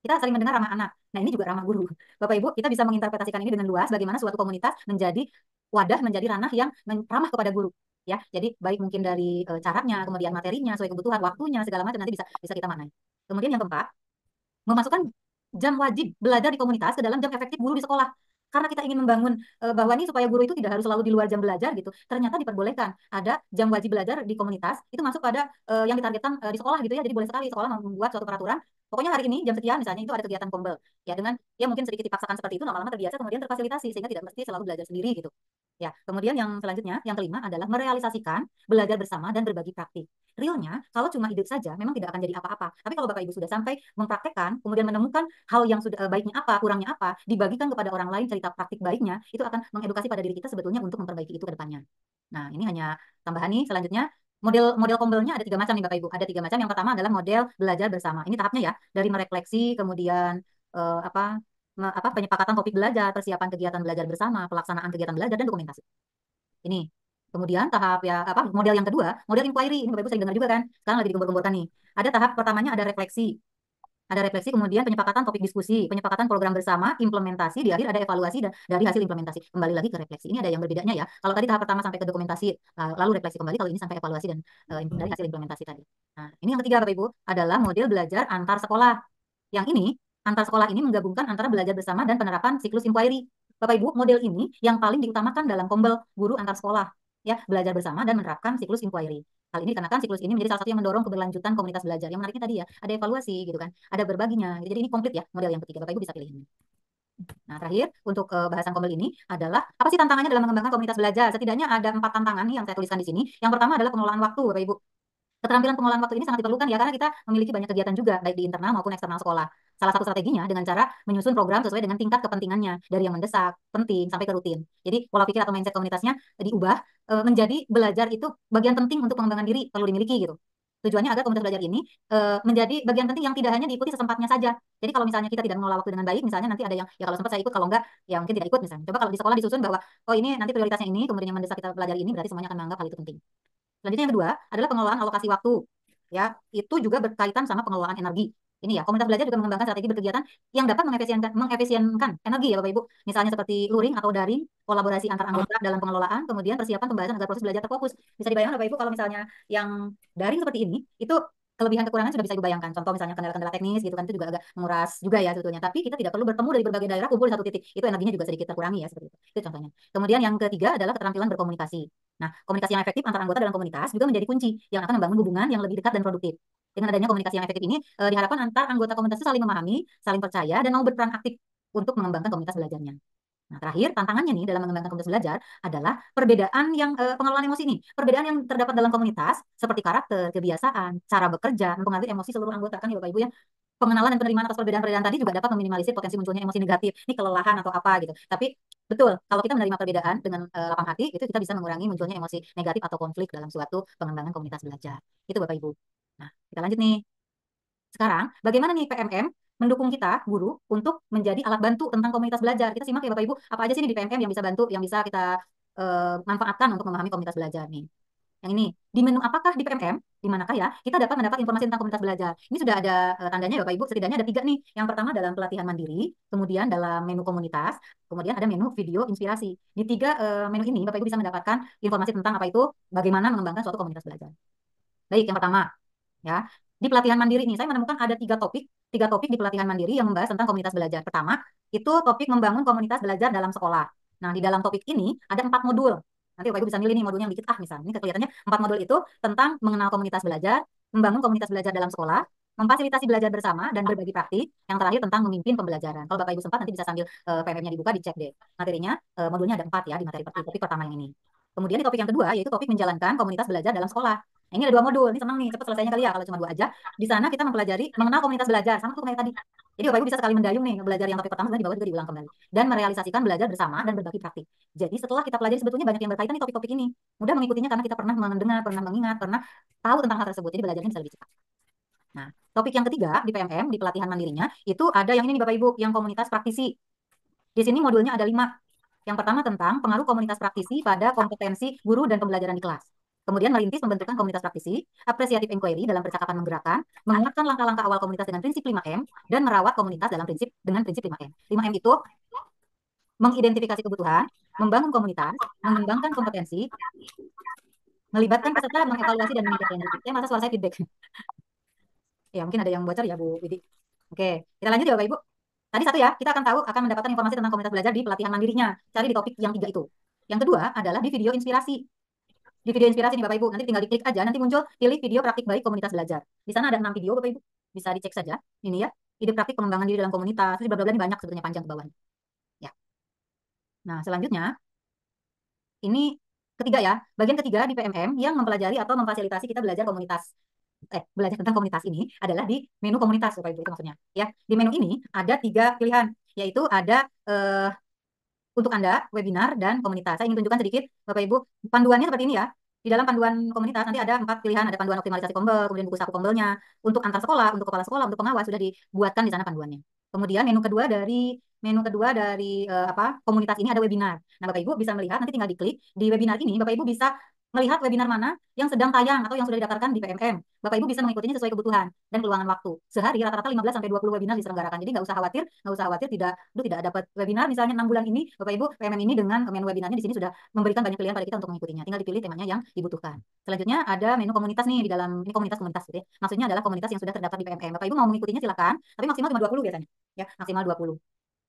Kita sering mendengar ramah anak. Nah, ini juga ramah guru. Bapak Ibu, kita bisa menginterpretasikan ini dengan luas bagaimana suatu komunitas menjadi wadah, menjadi ranah yang ramah kepada guru. Ya, jadi baik mungkin dari caranya, kemudian materinya, sesuai kebutuhan, waktunya, segala macam nanti bisa bisa kita maknai. Kemudian yang keempat, memasukkan jam wajib belajar di komunitas ke dalam jam efektif guru di sekolah. Karena kita ingin membangun bahwa nih supaya guru itu tidak harus selalu di luar jam belajar gitu. Ternyata diperbolehkan ada jam wajib belajar di komunitas, itu masuk pada yang ditargetkan di sekolah gitu ya. Jadi boleh sekali sekolah membuat suatu peraturan. Pokoknya hari ini jam sekian misalnya itu ada kegiatan Kombel. Ya dengan ya mungkin sedikit dipaksakan seperti itu, lama-lama terbiasa kemudian terfasilitasi sehingga tidak mesti selalu belajar sendiri gitu. Ya, kemudian yang selanjutnya, yang kelima adalah merealisasikan belajar bersama dan berbagi praktik. Realnya, kalau cuma ide saja, memang tidak akan jadi apa-apa. Tapi kalau Bapak Ibu sudah sampai mempraktekkan, kemudian menemukan hal yang sudah baiknya apa, kurangnya apa, dibagikan kepada orang lain cerita praktik baiknya, itu akan mengedukasi pada diri kita sebetulnya untuk memperbaiki itu ke depannya. Nah, ini hanya tambahan nih. Selanjutnya, model Kombelnya ada 3 macam nih Bapak Ibu. Ada 3 macam. Yang pertama adalah model belajar bersama. Ini tahapnya ya, dari merefleksi, kemudian eh, apa penyepakatan topik belajar, persiapan kegiatan belajar bersama, pelaksanaan kegiatan belajar dan dokumentasi. Ini. Kemudian tahap ya model yang kedua, model inquiry. Ini Bapak Ibu sering dengar juga kan? Sekarang lagi digembur-gemburkan nih. Ada tahap pertamanya ada refleksi. Ada refleksi, kemudian penyepakatan topik diskusi, penyepakatan program bersama, implementasi, di akhir ada evaluasi dari hasil implementasi. Kembali lagi ke refleksi. Ini ada yang berbedanya ya. Kalau tadi tahap pertama sampai ke dokumentasi, lalu refleksi kembali, kalau ini sampai evaluasi dan dari hasil implementasi tadi. Nah, ini yang ketiga Bapak Ibu, adalah model belajar antar sekolah. Yang ini, antar sekolah ini menggabungkan antara belajar bersama dan penerapan siklus inquiry. Bapak Ibu, model ini yang paling diutamakan dalam Kombel guru antar sekolah. Ya, belajar bersama dan menerapkan siklus inquiry. Hal ini dikarenakan siklus ini menjadi salah satu yang mendorong keberlanjutan komunitas belajar. Yang menariknya tadi ya, ada evaluasi gitu kan, ada berbaginya. Jadi ini komplit ya model yang ketiga. Bapak Ibu bisa pilih ini. Nah, terakhir untuk bahasan Kombel ini adalah apa sih tantangannya dalam mengembangkan komunitas belajar? Setidaknya ada 4 tantangan nih yang saya tuliskan di sini. Yang pertama adalah pengelolaan waktu, Bapak Ibu. Keterampilan pengolahan waktu ini sangat diperlukan ya, karena kita memiliki banyak kegiatan juga, baik di internal maupun eksternal sekolah. Salah satu strateginya dengan cara menyusun program sesuai dengan tingkat kepentingannya, dari yang mendesak, penting, sampai ke rutin. Jadi pola pikir atau mindset komunitasnya diubah menjadi belajar itu bagian penting untuk pengembangan diri, perlu dimiliki gitu. Tujuannya agar komunitas belajar ini menjadi bagian penting yang tidak hanya diikuti sesempatnya saja. Jadi kalau misalnya kita tidak mengelola waktu dengan baik, misalnya nanti ada yang ya kalau sempat saya ikut, kalau enggak ya mungkin tidak ikut misalnya. Coba kalau di sekolah disusun bahwa oh ini nanti prioritasnya ini, kemudian yang mendesak kita pelajari ini, berarti semuanya akan menganggap hal itu penting. Selanjutnya yang kedua adalah pengelolaan alokasi waktu. Ya, itu juga berkaitan sama pengelolaan energi. Ini ya, komunitas belajar juga mengembangkan strategi berkegiatan yang dapat mengefisienkan energi ya Bapak Ibu. Misalnya seperti luring atau daring, kolaborasi antar anggota dalam pengelolaan, kemudian persiapan pembahasan agar proses belajar terfokus. Bisa dibayangkan Bapak Ibu kalau misalnya yang daring seperti ini, itu kelebihan kekurangan sudah bisa dibayangkan. Contoh misalnya kendala-kendala teknis gitu kan, itu juga agak menguras juga ya sebetulnya. Tapi kita tidak perlu bertemu dari berbagai daerah kumpul di satu titik. Itu energinya juga sedikit terkurangi ya seperti itu. Itu contohnya. Kemudian yang ketiga adalah keterampilan berkomunikasi. Nah, komunikasi yang efektif antar anggota dalam komunitas juga menjadi kunci yang akan membangun hubungan yang lebih dekat dan produktif. Dengan adanya komunikasi yang efektif ini, diharapkan antar anggota komunitas itu saling memahami, saling percaya, dan mau berperan aktif untuk mengembangkan komunitas belajarnya. Nah, terakhir, tantangannya nih dalam mengembangkan komunitas belajar adalah perbedaan yang pengelolaan emosi ini. Perbedaan yang terdapat dalam komunitas, seperti karakter, kebiasaan, cara bekerja, mempengaruhi emosi seluruh anggota. Kan ya Bapak Ibu ya, pengenalan dan penerimaan atas perbedaan-perbedaan tadi juga dapat meminimalisir potensi munculnya emosi negatif. Ini kelelahan atau apa gitu. Tapi betul, kalau kita menerima perbedaan dengan lapang hati, itu kita bisa mengurangi munculnya emosi negatif atau konflik dalam suatu pengembangan komunitas belajar. Itu Bapak Ibu. Nah, kita lanjut nih. Sekarang, bagaimana nih PMM mendukung kita, guru, untuk menjadi alat bantu tentang komunitas belajar? Kita simak ya Bapak Ibu, apa aja sih nih di PMM yang bisa bantu, yang bisa kita manfaatkan untuk memahami komunitas belajar nih. Yang ini, di menu apakah di PMM, di manakah ya, kita dapat mendapat informasi tentang komunitas belajar. Ini sudah ada tandanya ya Bapak Ibu, setidaknya ada 3 nih. Yang pertama dalam pelatihan mandiri, kemudian dalam menu komunitas, kemudian ada menu video inspirasi. Di 3 menu ini Bapak Ibu bisa mendapatkan informasi tentang apa itu, bagaimana mengembangkan suatu komunitas belajar. Baik, yang pertama, ya, di pelatihan mandiri ini saya menemukan ada 3 topik di pelatihan mandiri yang membahas tentang komunitas belajar. Pertama, itu topik membangun komunitas belajar dalam sekolah. Nah, di dalam topik ini ada 4 modul. Nanti Bapak Ibu bisa milih nih modulnya yang dikit misalnya. Ini kelihatannya 4 modul itu tentang mengenal komunitas belajar, membangun komunitas belajar dalam sekolah, memfasilitasi belajar bersama, dan berbagi praktik. Yang terakhir tentang memimpin pembelajaran. Kalau Bapak Ibu sempat nanti bisa sambil PMM-nya dibuka, dicek deh. Materinya, modulnya ada 4 ya di materi topik pertama yang ini. Kemudian di topik yang kedua yaitu topik menjalankan komunitas belajar dalam sekolah. Nah, ini ada 2 modul, ini senang nih, cepat selesainya kali ya kalau cuma 2 aja. Di sana kita mempelajari mengenal komunitas belajar, sama tuh kayak tadi. Jadi Bapak Ibu bisa sekali mendayung nih, belajar yang topik pertama sebenarnya di bawah juga diulang kembali. Dan merealisasikan belajar bersama dan berbagi praktik. Jadi setelah kita pelajari sebetulnya banyak yang berkaitan nih topik-topik ini. Mudah mengikutinya karena kita pernah mendengar, pernah mengingat, pernah tahu tentang hal tersebut. Jadi belajarnya bisa lebih cepat. Nah, topik yang ketiga di PMM, di pelatihan mandirinya, itu ada yang ini nih Bapak Ibu, yang komunitas praktisi. Di sini modulnya ada 5. Yang pertama tentang pengaruh komunitas praktisi pada kompetensi guru dan pembelajaran di kelas. Kemudian merintis pembentukan komunitas praktisi, appreciative inquiry dalam percakapan menggerakkan, menguatkan langkah-langkah awal komunitas dengan prinsip 5M, dan merawat komunitas dengan prinsip 5M. 5M itu mengidentifikasi kebutuhan, membangun komunitas, mengembangkan kompetensi, melibatkan peserta, mengevaluasi, dan menindaklanjuti. Saya merasa suara saya feedback. Ya, mungkin ada yang bocor ya, Bu Widi. Oke, kita lanjut ya Bapak Ibu. Tadi 1 ya, kita akan mendapatkan informasi tentang komunitas belajar di pelatihan mandirinya. Cari di topik yang 3 itu. Yang kedua adalah di video inspirasi. Di video inspirasi nih Bapak Ibu, nanti tinggal diklik aja, nanti muncul pilih video praktik baik komunitas belajar. Di sana ada 6 video Bapak Ibu, bisa dicek saja. Ini ya, ide praktik pengembangan diri dalam komunitas. Ini bla bla ini banyak sebetulnya, panjang ke bawah. Ya. Nah, selanjutnya ini ketiga ya, bagian ketiga di PMM yang mempelajari atau memfasilitasi kita belajar belajar tentang komunitas ini adalah di menu komunitas Bapak Ibu, itu maksudnya. Ya, di menu ini ada 3 pilihan, yaitu ada untuk Anda, webinar, dan komunitas. Saya ingin tunjukkan sedikit, Bapak Ibu, panduannya seperti ini ya. Di dalam panduan komunitas nanti ada 4 pilihan, ada panduan optimalisasi kombel, kemudian buku saku kombelnya, untuk antar sekolah, untuk kepala sekolah, untuk pengawas, sudah dibuatkan di sana panduannya. Kemudian menu kedua dari komunitas ini ada webinar. Nah, Bapak Ibu bisa melihat, nanti tinggal diklik di webinar ini, Bapak Ibu bisa melihat webinar mana yang sedang tayang atau yang sudah didaftarkan di PMM. Bapak Ibu bisa mengikutinya sesuai kebutuhan dan keluangan waktu. Sehari rata-rata 15 sampai 20 webinar diselenggarakan. Jadi nggak usah khawatir tidak dapat webinar misalnya 6 bulan ini. Bapak Ibu, PMM ini dengan menu webinarnya di sini sudah memberikan banyak pilihan pada kita untuk mengikutinya. Tinggal dipilih temanya yang dibutuhkan. Selanjutnya ada menu komunitas nih di dalam ini komunitas gitu ya. Maksudnya adalah komunitas yang sudah terdaftar di PMM. Bapak Ibu mau mengikutinya silakan, tapi maksimal cuma 20 biasanya. Ya, maksimal 20.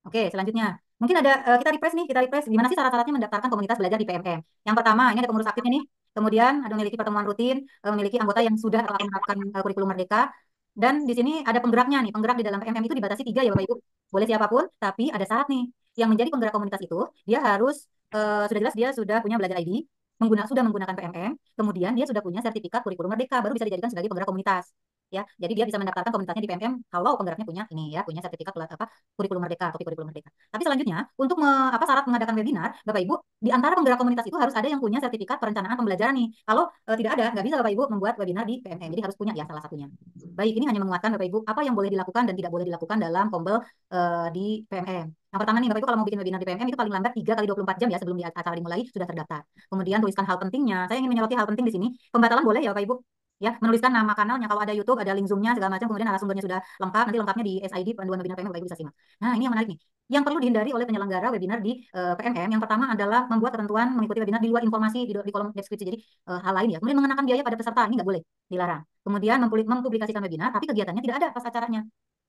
Oke, selanjutnya. Mungkin ada kita refresh gimana sih syarat-syaratnya mendaftarkan komunitas belajar di PMM. Yang pertama, ini ada pengurus aktifnya nih. Kemudian ada memiliki pertemuan rutin, memiliki anggota yang sudah atau akan menerapkan kurikulum Merdeka. Dan di sini ada penggeraknya nih. Penggerak di dalam PMM itu dibatasi 3 ya Bapak Ibu. Boleh siapapun, tapi ada syarat nih. Yang menjadi penggerak komunitas itu, dia harus sudah jelas dia sudah punya belajar ID, sudah menggunakan PMM, kemudian dia sudah punya sertifikat kurikulum Merdeka, baru bisa dijadikan sebagai penggerak komunitas. Ya, jadi dia bisa mendaftarkan komunitasnya di PMM kalau penggeraknya punya ini ya, punya sertifikat kurikulum Merdeka, topik kurikulum Merdeka. Tapi selanjutnya, untuk syarat mengadakan webinar, Bapak Ibu, di antara penggerak komunitas itu harus ada yang punya sertifikat perencanaan pembelajaran nih. Kalau tidak ada, nggak bisa Bapak Ibu membuat webinar di PMM. Jadi harus punya ya salah satunya. Baik, ini hanya menguatkan Bapak Ibu apa yang boleh dilakukan dan tidak boleh dilakukan dalam kombel di PMM. Yang pertama nih Bapak Ibu, kalau mau bikin webinar di PMM itu paling lambat 3 kali 24 jam ya sebelum acara dimulai sudah terdaftar. Kemudian tuliskan hal pentingnya. Saya ingin menyoroti hal penting di sini. Pembatalan boleh ya Bapak Ibu. Ya, menuliskan nama kanalnya, kalau ada YouTube, ada link Zoom-nya segala macam, kemudian narasumbernya sudah lengkap, nanti lengkapnya di SID panduan webinar PMM Bapak Ibu bisa simak. Nah, ini yang menarik nih. Yang perlu dihindari oleh penyelenggara webinar di PMM, yang pertama adalah membuat ketentuan mengikuti webinar di luar informasi di kolom deskripsi. Jadi hal lain ya. Kemudian mengenakan biaya pada peserta, ini nggak boleh, dilarang. Kemudian mempublikasikan webinar, tapi kegiatannya tidak ada pas acaranya.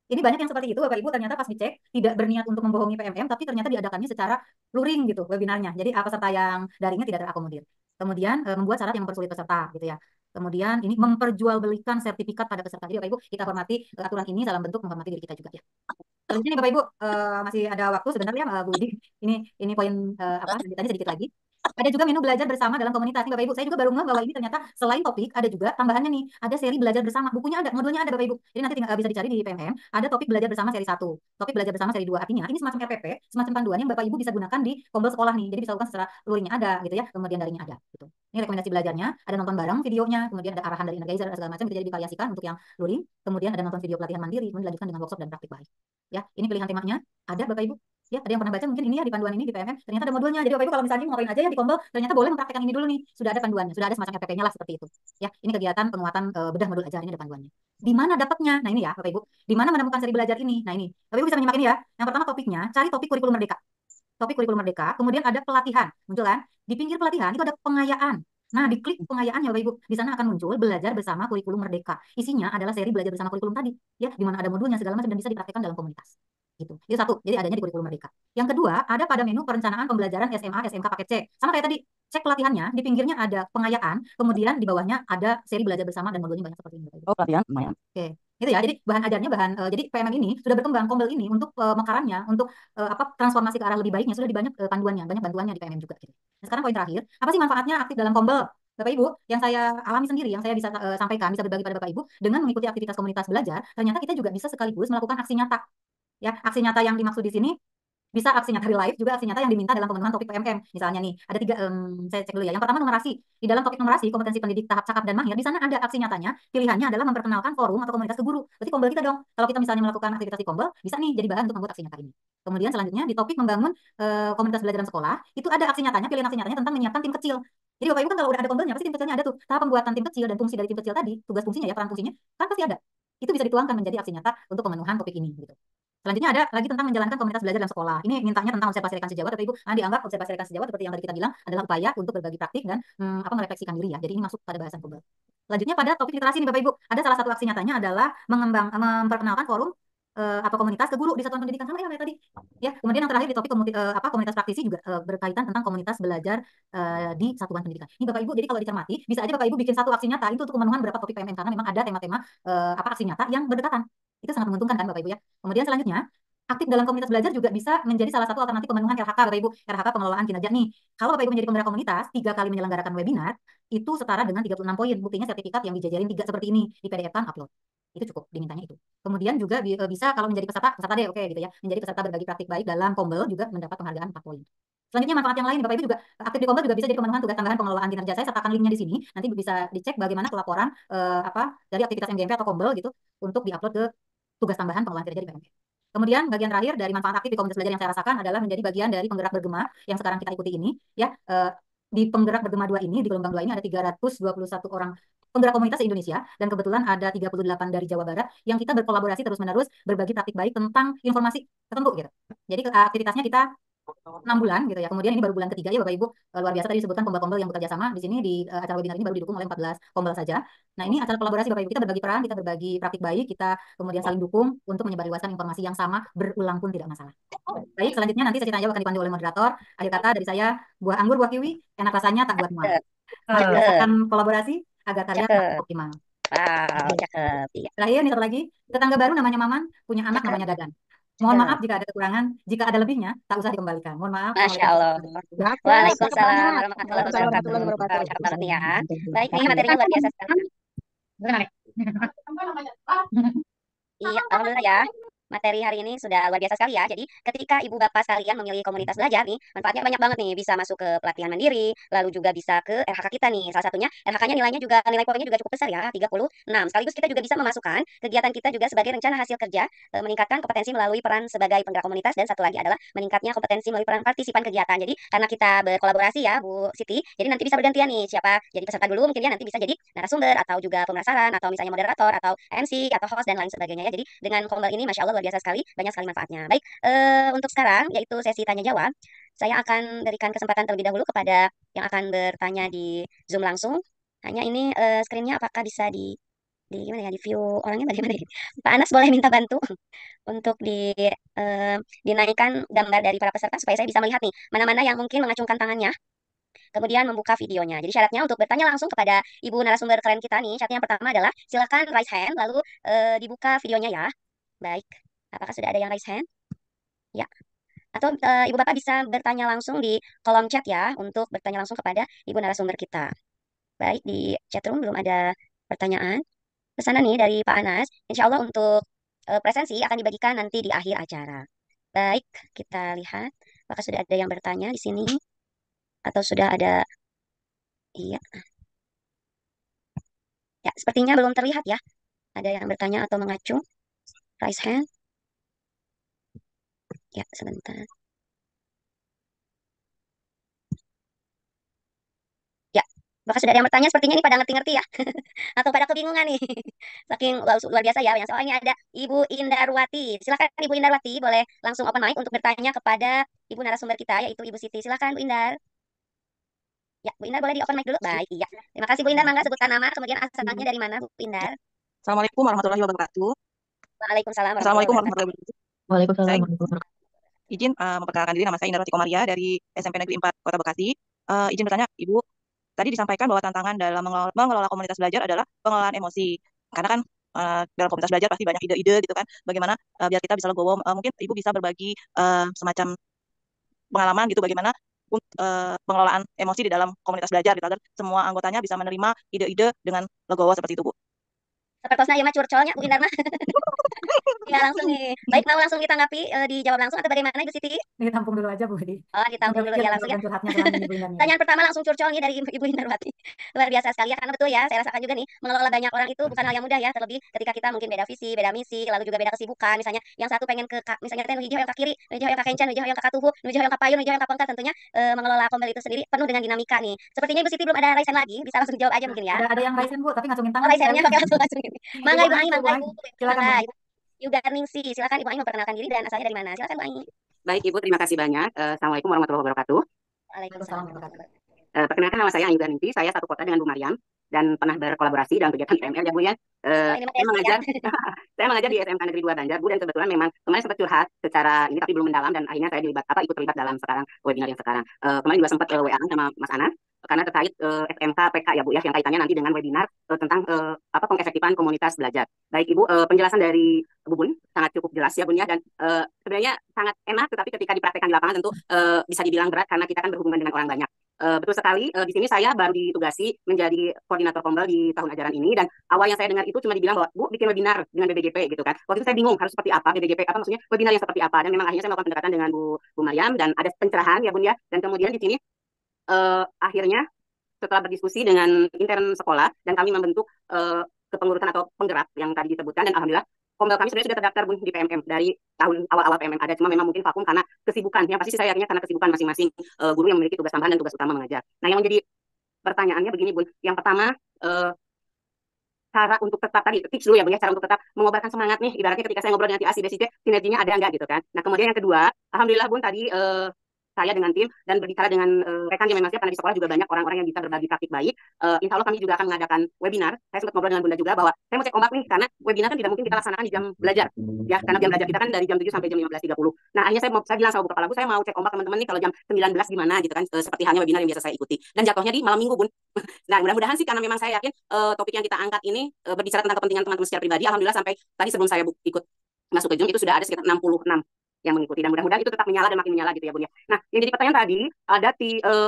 Ini banyak yang seperti itu Bapak Ibu, ternyata pas dicek tidak berniat untuk membohongi PMM, tapi ternyata diadakannya secara luring gitu webinarnya. Jadi peserta yang daringnya tidak terakomodir. Kemudian membuat syarat yang mempersulit peserta gitu ya. Kemudian ini memperjualbelikan sertifikat pada peserta. Jadi Bapak Ibu kita hormati aturan ini dalam bentuk menghormati diri kita juga ya. Selanjutnya nih Bapak Ibu masih ada waktu sebentar ya Bu Budi. Ini poin lanjutannya sedikit lagi. Ada juga menu belajar bersama dalam komunitas. Nih Bapak Ibu, saya juga baru ngeh bahwa ini ternyata selain topik ada juga tambahannya nih. Ada seri belajar bersama. Bukunya ada, modulnya ada Bapak Ibu. Jadi nanti tinggal bisa dicari di PMM. Ada topik belajar bersama seri 1, topik belajar bersama seri 2. Artinya ini semacam RPP, semacam panduan yang Bapak Ibu bisa gunakan di Kombel sekolah nih. Jadi bisa lakukan secara luringnya ada gitu ya, kemudian darinya ada gitu. Ini rekomendasi belajarnya, ada nonton bareng videonya, kemudian ada arahan dari energizer dan segala macam gitu, jadi divariasikan untuk yang luring. Kemudian ada nonton video pelatihan mandiri, kemudian dilanjutkan dengan workshop dan praktik baik. Ya, ini pilihan temanya ada Bapak Ibu. Ya, ada yang pernah baca mungkin ini ya di panduan ini di PMM, ternyata ada modulnya. Jadi Bapak Ibu kalau misalnya mau ngapain aja ya di Kombel, ternyata boleh mempraktekkan ini dulu nih. Sudah ada panduannya, sudah ada semacam RPP-nya lah seperti itu. Ya, ini kegiatan penguatan bedah modul ajar, ini ada panduannya. Di mana dapatnya? Nah, ini ya Bapak Ibu. Di mana menemukan seri belajar ini? Nah, ini. Bapak Ibu bisa menyimak ini ya. Yang pertama topiknya, cari topik kurikulum merdeka. Topik kurikulum merdeka, kemudian ada pelatihan. Muncul kan? Di pinggir pelatihan itu ada pengayaan. Nah, diklik pengayaannya Bapak Ibu. Di sana akan muncul belajar bersama kurikulum merdeka. Isinya adalah seri belajar bersama kurikulum tadi, ya, di mana ada modulnya segala macam dan bisa dipraktekkan dalam komunitas. Gitu. Itu satu. Jadi adanya di kurikulum merdeka. Yang kedua, ada pada menu perencanaan pembelajaran SMA, SMK paket C. Sama kayak tadi, cek pelatihannya, di pinggirnya ada pengayaan, kemudian di bawahnya ada seri belajar bersama dan modulnya banyak seperti ini Bapak Ibu. Oh, pelatihan lumayan. Oke. Itu ya. Jadi bahan ajarnya jadi PMM ini sudah berkembang Kombel ini untuk mekarannya, untuk transformasi ke arah lebih baiknya sudah di banyak panduannya, banyak bantuannya di PMM juga gitu. Nah, sekarang poin terakhir, apa sih manfaatnya aktif dalam Kombel? Bapak Ibu, yang saya alami sendiri, yang saya bisa sampaikan, bisa berbagi pada Bapak Ibu, dengan mengikuti aktivitas komunitas belajar, ternyata kita juga bisa sekaligus melakukan aksi nyata. Ya, aksi nyata yang dimaksud di sini bisa aksi nyata real life, juga aksi nyata yang diminta dalam pemenuhan topik PMM. Misalnya nih, ada tiga, saya cek dulu ya. Yang pertama numerasi. Di dalam topik numerasi, kompetensi pendidik tahap cakap dan mahir, di sana ada aksi nyatanya. Pilihannya adalah memperkenalkan forum atau komunitas ke guru. Berarti Kombel kita dong. Kalau kita misalnya melakukan aktivitas di Kombel, bisa nih jadi bahan untuk membuat aksi nyata ini. Kemudian selanjutnya di topik membangun komunitas belajar dalam sekolah, itu ada aksi nyatanya, pilihan aksi nyatanya tentang menyiapkan tim kecil. Jadi Bapak Ibu kan kalau udah ada Kombelnya, pasti tim kecilnya ada tuh. Tahap pembuatan tim kecil dan fungsi dari tim kecil tadi, tugas fungsinya ya, peran fungsinya, kan pasti ada. Itu bisa dituangkan menjadi aksi nyata untuk pemenuhan topik ini gitu. Selanjutnya ada lagi tentang menjalankan komunitas belajar dalam sekolah. Ini mintanya tentang observasi rekan sejawat, Bapak Ibu. Nah, dianggap observasi rekan sejawat seperti yang tadi kita bilang adalah upaya untuk berbagi praktik dan merefleksikan diri ya. Jadi ini masuk pada bahasan Kombel. Selanjutnya pada topik literasi nih Bapak Ibu. Ada salah satu aksi nyatanya adalah memperkenalkan forum atau komunitas ke guru di satuan pendidikan, sama ya kayak tadi. Ya, kemudian yang terakhir di topik komunitas praktisi juga berkaitan tentang komunitas belajar di satuan pendidikan. Ini Bapak Ibu, jadi kalau dicermati, bisa aja Bapak Ibu bikin satu aksi nyata itu untuk pemenuhan beberapa topik PMM karena memang ada tema-tema aksi nyata yang berdekatan. Itu sangat menguntungkan kan Bapak Ibu ya. Kemudian selanjutnya, aktif dalam komunitas belajar juga bisa menjadi salah satu alternatif pemenuhan RHK Bapak Ibu. RHK pengelolaan kinerja nih. Kalau Bapak Ibu menjadi penggerak komunitas, 3 kali menyelenggarakan webinar, itu setara dengan 36 poin. Buktinya sertifikat yang dijajarin 3 seperti ini, di PDF-kan upload. Itu cukup dimintanya itu. Kemudian juga bisa kalau menjadi peserta deh, oke gitu ya. Menjadi peserta berbagi praktik baik dalam Kombel juga mendapat penghargaan 4 poin. Selanjutnya manfaat yang lain, Bapak Ibu juga aktif di Kombel juga bisa jadi pemenuhan tugas tambahan pengelolaan kinerja. Saya sertakan linknya di sini. Nanti bisa dicek bagaimana pelaporan dari aktivitas MGMP atau Kombel gitu untuk diupload ke tugas tambahan pengelolaan kinerja di PMP. Kemudian bagian terakhir dari manfaat aktif di komunitas belajar yang saya rasakan adalah menjadi bagian dari penggerak bergema yang sekarang kita ikuti ini. Ya, di penggerak bergema 2 ini, di gelombang 2 ini ada 321 orang penggerak komunitas di Indonesia dan kebetulan ada 38 dari Jawa Barat yang kita berkolaborasi terus-menerus berbagi praktik baik tentang informasi tertentu gitu. Jadi aktivitasnya kita 6 bulan gitu ya. Kemudian ini baru bulan ketiga ya Bapak Ibu. Luar biasa tadi disebutkan kombel-kombel yang bekerja sama di sini di acara webinar ini baru didukung oleh 14 kombel saja. Nah, ini acara kolaborasi Bapak Ibu. Kita berbagi peran, kita berbagi praktik baik, kita kemudian saling dukung untuk menyebarluaskan informasi yang sama, berulang pun tidak masalah. Baik, selanjutnya nanti sesi tanya jawab akan dipandu oleh moderator. Akhir kata dari saya, buah anggur, buah kiwi, enak rasanya tak buat mual. Mari kita rasakan kolaborasi agar karya Cakep. optimal. Wow, cakep. Iya. Terakhir nih satu lagi, tetangga baru namanya Maman, punya anak namanya Dadan. Mohon maaf jika ada kekurangan, jika ada lebihnya, tak usah dikembalikan. Mohon maaf. Masya Allah. Waalaikumsalam warahmatullahi wabarakatuh. Wow, cakep banget nih ya. Baik nih, materinya luar biasa sekali. Iya, alhamdulillah ya. Materi hari ini sudah luar biasa sekali ya. Jadi ketika ibu bapak sekalian memilih komunitas belajar nih, manfaatnya banyak banget nih. Bisa masuk ke pelatihan mandiri, lalu juga bisa ke RHK kita nih. Salah satunya RHK-nya nilainya juga, nilai poinnya juga cukup besar ya, 36. Sekaligus kita juga bisa memasukkan kegiatan kita juga sebagai rencana hasil kerja, meningkatkan kompetensi melalui peran sebagai penggerak komunitas, dan satu lagi adalah meningkatnya kompetensi melalui peran partisipan kegiatan. Jadi karena kita berkolaborasi ya Bu Siti, jadi nanti bisa bergantian nih siapa jadi peserta dulu, mungkin dia nanti bisa jadi narasumber atau juga pemulasaran atau misalnya moderator atau MC atau host dan lain sebagainya ya. Jadi dengan Kombel ini Masya Allah luar biasa sekali, banyak sekali manfaatnya. Baik, untuk sekarang yaitu sesi tanya jawab. Saya akan berikan kesempatan terlebih dahulu kepada yang akan bertanya di Zoom langsung. Hanya ini screen-nya apakah bisa di gimana ya, di view orangnya bagaimana ini? Pak Anas boleh minta bantu untuk dinaikkan gambar dari para peserta supaya saya bisa melihat nih mana-mana yang mungkin mengacungkan tangannya, kemudian membuka videonya. Jadi syaratnya untuk bertanya langsung kepada ibu narasumber keren kita nih, syarat yang pertama adalah silakan raise hand lalu dibuka videonya ya. Baik, apakah sudah ada yang raise hand? Ya. Atau Ibu Bapak bisa bertanya langsung di kolom chat ya untuk bertanya langsung kepada Ibu narasumber kita. Baik, di chatroom belum ada pertanyaan. Pesanan nih dari Pak Anas. Insya Allah untuk presensi akan dibagikan nanti di akhir acara. Baik, kita lihat. Apakah sudah ada yang bertanya di sini? Atau sudah ada? Iya, ya, sepertinya belum terlihat ya. Ada yang bertanya atau mengacung? Raise hand. Ya, sebentar. Ya, apakah sudah ada yang bertanya? Sepertinya ini pada ngerti-ngerti ya. Atau pada kebingungan nih. Saking luar biasa ya. Yang soalnya ada Ibu Indarwati. Silakan Ibu Indarwati, boleh langsung open mic untuk bertanya kepada Ibu narasumber kita, yaitu Ibu Siti. Silakan Bu Indar. Ya, Bu Indar boleh di open mic dulu. Baik, iya. Terima kasih Bu Indar. Mangga sebutkan nama, kemudian asalnya dari mana Bu Indar. Assalamualaikum warahmatullahi wabarakatuh. Waalaikumsalam warahmatullahi Assalamualaikum wabarakatuh. warahmatullahi wabarakatuh. Waalaikumsalam Saya warahmatullahi wabarakatuh. izin memperkenalkan diri, nama saya Indarwati Komaria dari SMP Negeri 4 Kota Bekasi. Izin bertanya, Ibu, tadi disampaikan bahwa tantangan dalam mengelola komunitas belajar adalah pengelolaan emosi. Karena kan dalam komunitas belajar pasti banyak ide-ide gitu kan. Bagaimana biar kita bisa legowo, mungkin Ibu bisa berbagi semacam pengalaman gitu bagaimana pengelolaan emosi di dalam komunitas belajar gitu agar semua anggotanya bisa menerima ide-ide dengan legowo seperti itu, Bu. Sepertosna ieu mah curcolnya Bu Indar mah. Ya, langsung nih. Baik, mau langsung ditanggapi, dijawab langsung atau bagaimana Ibu Siti? Ditampung dulu aja Bu Di. Oh, Sambil ditampung dulu mikir ya nih langsung ya. program curhatnya kemana nih Bu Indah nih. Pertanyaan pertama langsung curcol nih dari Ibu Indarwati. Luar biasa sekali ya, karena betul ya, saya rasakan juga nih, mengelola banyak orang itu bukan hal yang mudah ya, terlebih ketika kita mungkin beda visi, beda misi, lalu juga beda kesibukan. Misalnya yang satu pengen misalnya teh nuhiji yang ke kiri, nuhiji yang ke kencan, nuhiji yang ke katuhu, nuhiji yang ke payun, nuhiji yang ke pengkat, tentunya mengelola kombel itu sendiri penuh dengan dinamika nih. Sepertinya Ibu Siti belum ada raise hand lagi, bisa langsung jawab aja mungkin ya. Ada yang raise hand Bu, tapi ngacungin Oh, tangan raise saya hand-nya lihat. pakai langsung ini. Mangga Ibu Ibu Ai, Ai, Bu mangga Ai. Ibu. Silakan Bu Mangga Ai. Ibu. Yuga Ningsi, silakan Ibu Ai memperkenalkan diri dan asalnya dari mana? Silakan Bu Ai. Baik Ibu, terima kasih banyak. Assalamualaikum warahmatullahi wabarakatuh. Waalaikumsalam Waalaikumsalam warahmatullahi warahmatullahi wabarakatuh. Perkenalkan nama saya Ayuda Ninti, saya satu kota dengan Bu Mariam dan pernah berkolaborasi dalam kegiatan PML ya Bu ya. Oh, ini mah Saya SD ya. mengajar saya mengajar di SMK Negeri 2 Banjar Bu, dan kebetulan memang kemarin sempat curhat secara ini tapi belum mendalam, dan akhirnya saya ikut terlibat dalam sekarang webinar yang sekarang. Kemarin juga sempat WA-an sama Mas Anas karena terkait SMK PK ya Bu ya, yang kaitannya nanti dengan webinar tentang pengefektifan komunitas belajar. Baik Ibu, penjelasan dari Bu Bun sangat cukup jelas ya Bun ya, dan sebenarnya sangat enak, tetapi ketika dipraktekkan di lapangan tentu bisa dibilang berat karena kita kan berhubungan dengan orang banyak. Betul sekali, di sini saya baru ditugasi menjadi koordinator kombel di tahun ajaran ini, dan awal yang saya dengar itu cuma dibilang bahwa Bu bikin webinar dengan BBGP gitu kan. Waktu itu saya bingung harus seperti apa BBGP, apa maksudnya webinar yang seperti apa, dan memang akhirnya saya melakukan pendekatan dengan Bu Mariam dan ada pencerahan ya Bun ya, dan kemudian di sini akhirnya setelah berdiskusi dengan intern sekolah dan kami membentuk kepengurusan atau penggerak yang tadi disebutkan, dan alhamdulillah kombel kami sebenarnya sudah terdaftar Bun di PMM dari tahun awal-awal PMM ada, cuma memang mungkin vakum karena kesibukan. Yang pasti saya yakinnya karena kesibukan masing-masing guru yang memiliki tugas tambahan dan tugas utama mengajar. Nah, yang menjadi pertanyaannya begini Bun, yang pertama cara untuk tetap tadi tips dulu ya Bun ya, cara untuk tetap mengobarkan semangat nih, ibaratnya ketika saya ngobrol dengan si A, si B, si C, sinerginya ada enggak gitu kan. Nah, kemudian yang kedua, alhamdulillah Bun tadi saya dengan tim dan berbicara dengan rekan yang memang siap, karena di sekolah juga banyak orang-orang yang bisa berbagi praktik baik. Insya Allah kami juga akan mengadakan webinar. Saya sempat ngobrol dengan Bunda juga bahwa saya mau cek ombak nih, karena webinar kan tidak mungkin kita laksanakan di jam belajar ya, karena jam belajar kita kan dari jam 7 sampai jam 15.30. Nah, akhirnya saya bilang sama Bu Kepala, Bu, saya mau cek ombak teman-teman nih kalau jam 19 gimana gitu kan, seperti halnya webinar yang biasa saya ikuti, dan jatuhnya di malam minggu Bun. Nah, mudah-mudahan sih, karena memang saya yakin topik yang kita angkat ini berbicara tentang kepentingan teman-teman secara pribadi. Alhamdulillah sampai tadi sebelum saya ikut masuk ke Zoom itu sudah ada sekitar 66 yang mengikuti, dan mudah-mudahan itu tetap menyala dan makin menyala gitu ya Bun ya. Nah, yang jadi pertanyaan tadi ada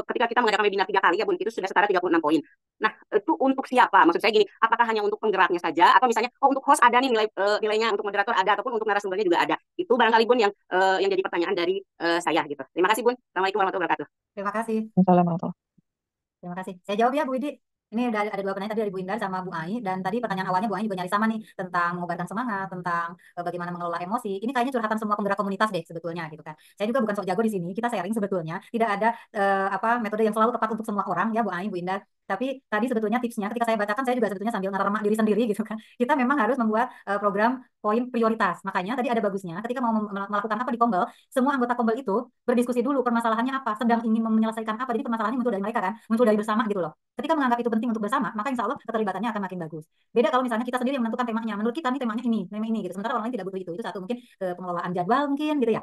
ketika kita mengadakan webinar 3 kali ya Bun, itu sudah setara 36 poin. Nah, itu untuk siapa? Maksud saya gini, apakah hanya untuk penggeraknya saja, atau misalnya untuk host ada nih nilainya, untuk moderator ada, ataupun untuk narasumbernya juga ada? Itu barangkali Bun yang jadi pertanyaan dari saya gitu. Terima kasih Bun. Assalamualaikum warahmatullahi wabarakatuh. Terima kasih. Assalamualaikum. Terima kasih. Saya jawab ya Bu Idi. Ini udah ada 2 pertanyaan tadi dari Bu Indar sama Bu Ai, dan tadi pertanyaan awalnya Bu Ai juga nyari sama nih tentang mengobarkan semangat, tentang bagaimana mengelola emosi. Ini kayaknya curhatan semua penggerak komunitas deh sebetulnya gitu kan. Saya juga bukan sok jago di sini. Kita sharing sebetulnya. Tidak ada metode yang selalu tepat untuk semua orang ya Bu Ai, Bu Indar. Tapi tadi sebetulnya tipsnya ketika saya bacakan, saya juga sebetulnya sambil ngeremak diri sendiri gitu kan. Kita memang harus membuat program poin prioritas. Makanya tadi ada bagusnya ketika mau melakukan apa di Kombel, semua anggota Kombel itu berdiskusi dulu permasalahannya apa, sedang ingin menyelesaikan apa. Jadi permasalahannya muncul dari mereka kan, muncul dari bersama gitu loh. Ketika menganggap itu penting untuk bersama, maka insya Allah keterlibatannya akan makin bagus. Beda kalau misalnya kita sendiri yang menentukan temanya. Menurut kita nih temanya ini, tema ini gitu. Sementara orang lain tidak butuh itu. Itu satu, mungkin pengelolaan jadwal mungkin gitu ya.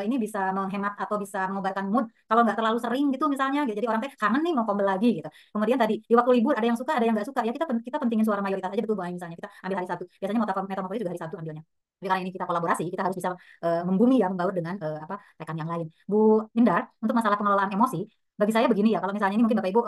Ini bisa menghemat atau bisa mengobarkan mood kalau nggak terlalu sering gitu misalnya gitu. Jadi orang teh kangen nih mau Kombel lagi gitu. Kemudian tadi di waktu libur ada yang suka, ada yang nggak suka. Ya kita pentingin suara mayoritas aja betul Bu Ai. Misalnya kita ambil hari Sabtu. Biasanya metamorfosis juga hari Sabtu ambilnya. Tapi karena ini kita kolaborasi, kita harus bisa membumi ya, membaur dengan rekan yang lain. Bu Indar, untuk masalah pengelolaan emosi, bagi saya begini ya, kalau misalnya ini mungkin Bapak Ibu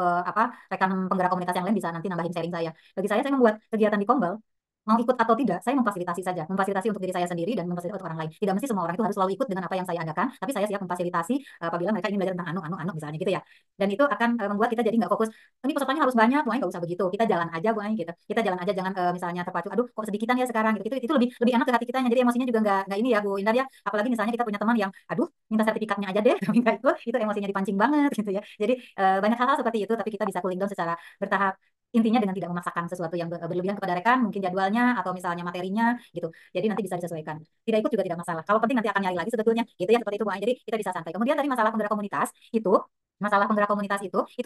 rekan penggerak komunitas yang lain bisa nanti nambahin sharing saya. Bagi saya membuat kegiatan di Kombel, mau ikut atau tidak, saya memfasilitasi saja. Memfasilitasi untuk diri saya sendiri dan memfasilitasi untuk orang lain. Tidak mesti semua orang itu harus selalu ikut dengan apa yang saya adakan, tapi saya siap memfasilitasi apabila mereka ingin belajar tentang anu misalnya gitu ya. Dan itu akan membuat kita jadi nggak fokus, ini pesertanya harus banyak, Bu Ai nggak usah begitu. Kita jalan aja, Bu Ai gitu. Kita jalan aja, jangan misalnya terpacu, aduh kok sedikitan ya sekarang gitu. Itu lebih enak ke hati kitanya. Jadi emosinya juga nggak ini ya Bu Indar ya. Apalagi misalnya kita punya teman yang, aduh minta sertifikatnya aja deh, minta itu emosinya dipancing banget gitu ya. Jadi banyak hal-hal seperti itu, tapi kita bisa cooling down secara bertahap. Intinya dengan tidak memaksakan sesuatu yang berlebihan kepada rekan, mungkin jadwalnya atau misalnya materinya gitu. Jadi nanti bisa disesuaikan. Tidak ikut juga tidak masalah. Kalau penting nanti akan nyari lagi sebetulnya. Gitu ya, seperti itu Bu Ai. Jadi kita bisa santai. Kemudian tadi masalah penggerak komunitas itu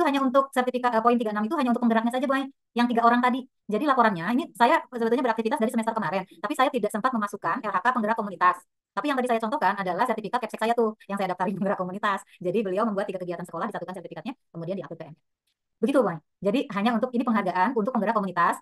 hanya untuk sertifikat poin 36 itu hanya untuk penggeraknya saja Bu Ai. Yang 3 orang tadi. Jadi laporannya ini saya sebetulnya beraktivitas dari semester kemarin, tapi saya tidak sempat memasukkan LHK penggerak komunitas. Tapi yang tadi saya contohkan adalah sertifikat Kepsek saya tuh yang saya daftarin penggerak komunitas. Jadi beliau membuat 3 kegiatan sekolah, disatukan sertifikatnya, kemudian diupload PM. Begitu, Bang. Jadi hanya untuk ini penghargaan untuk penggerak komunitas.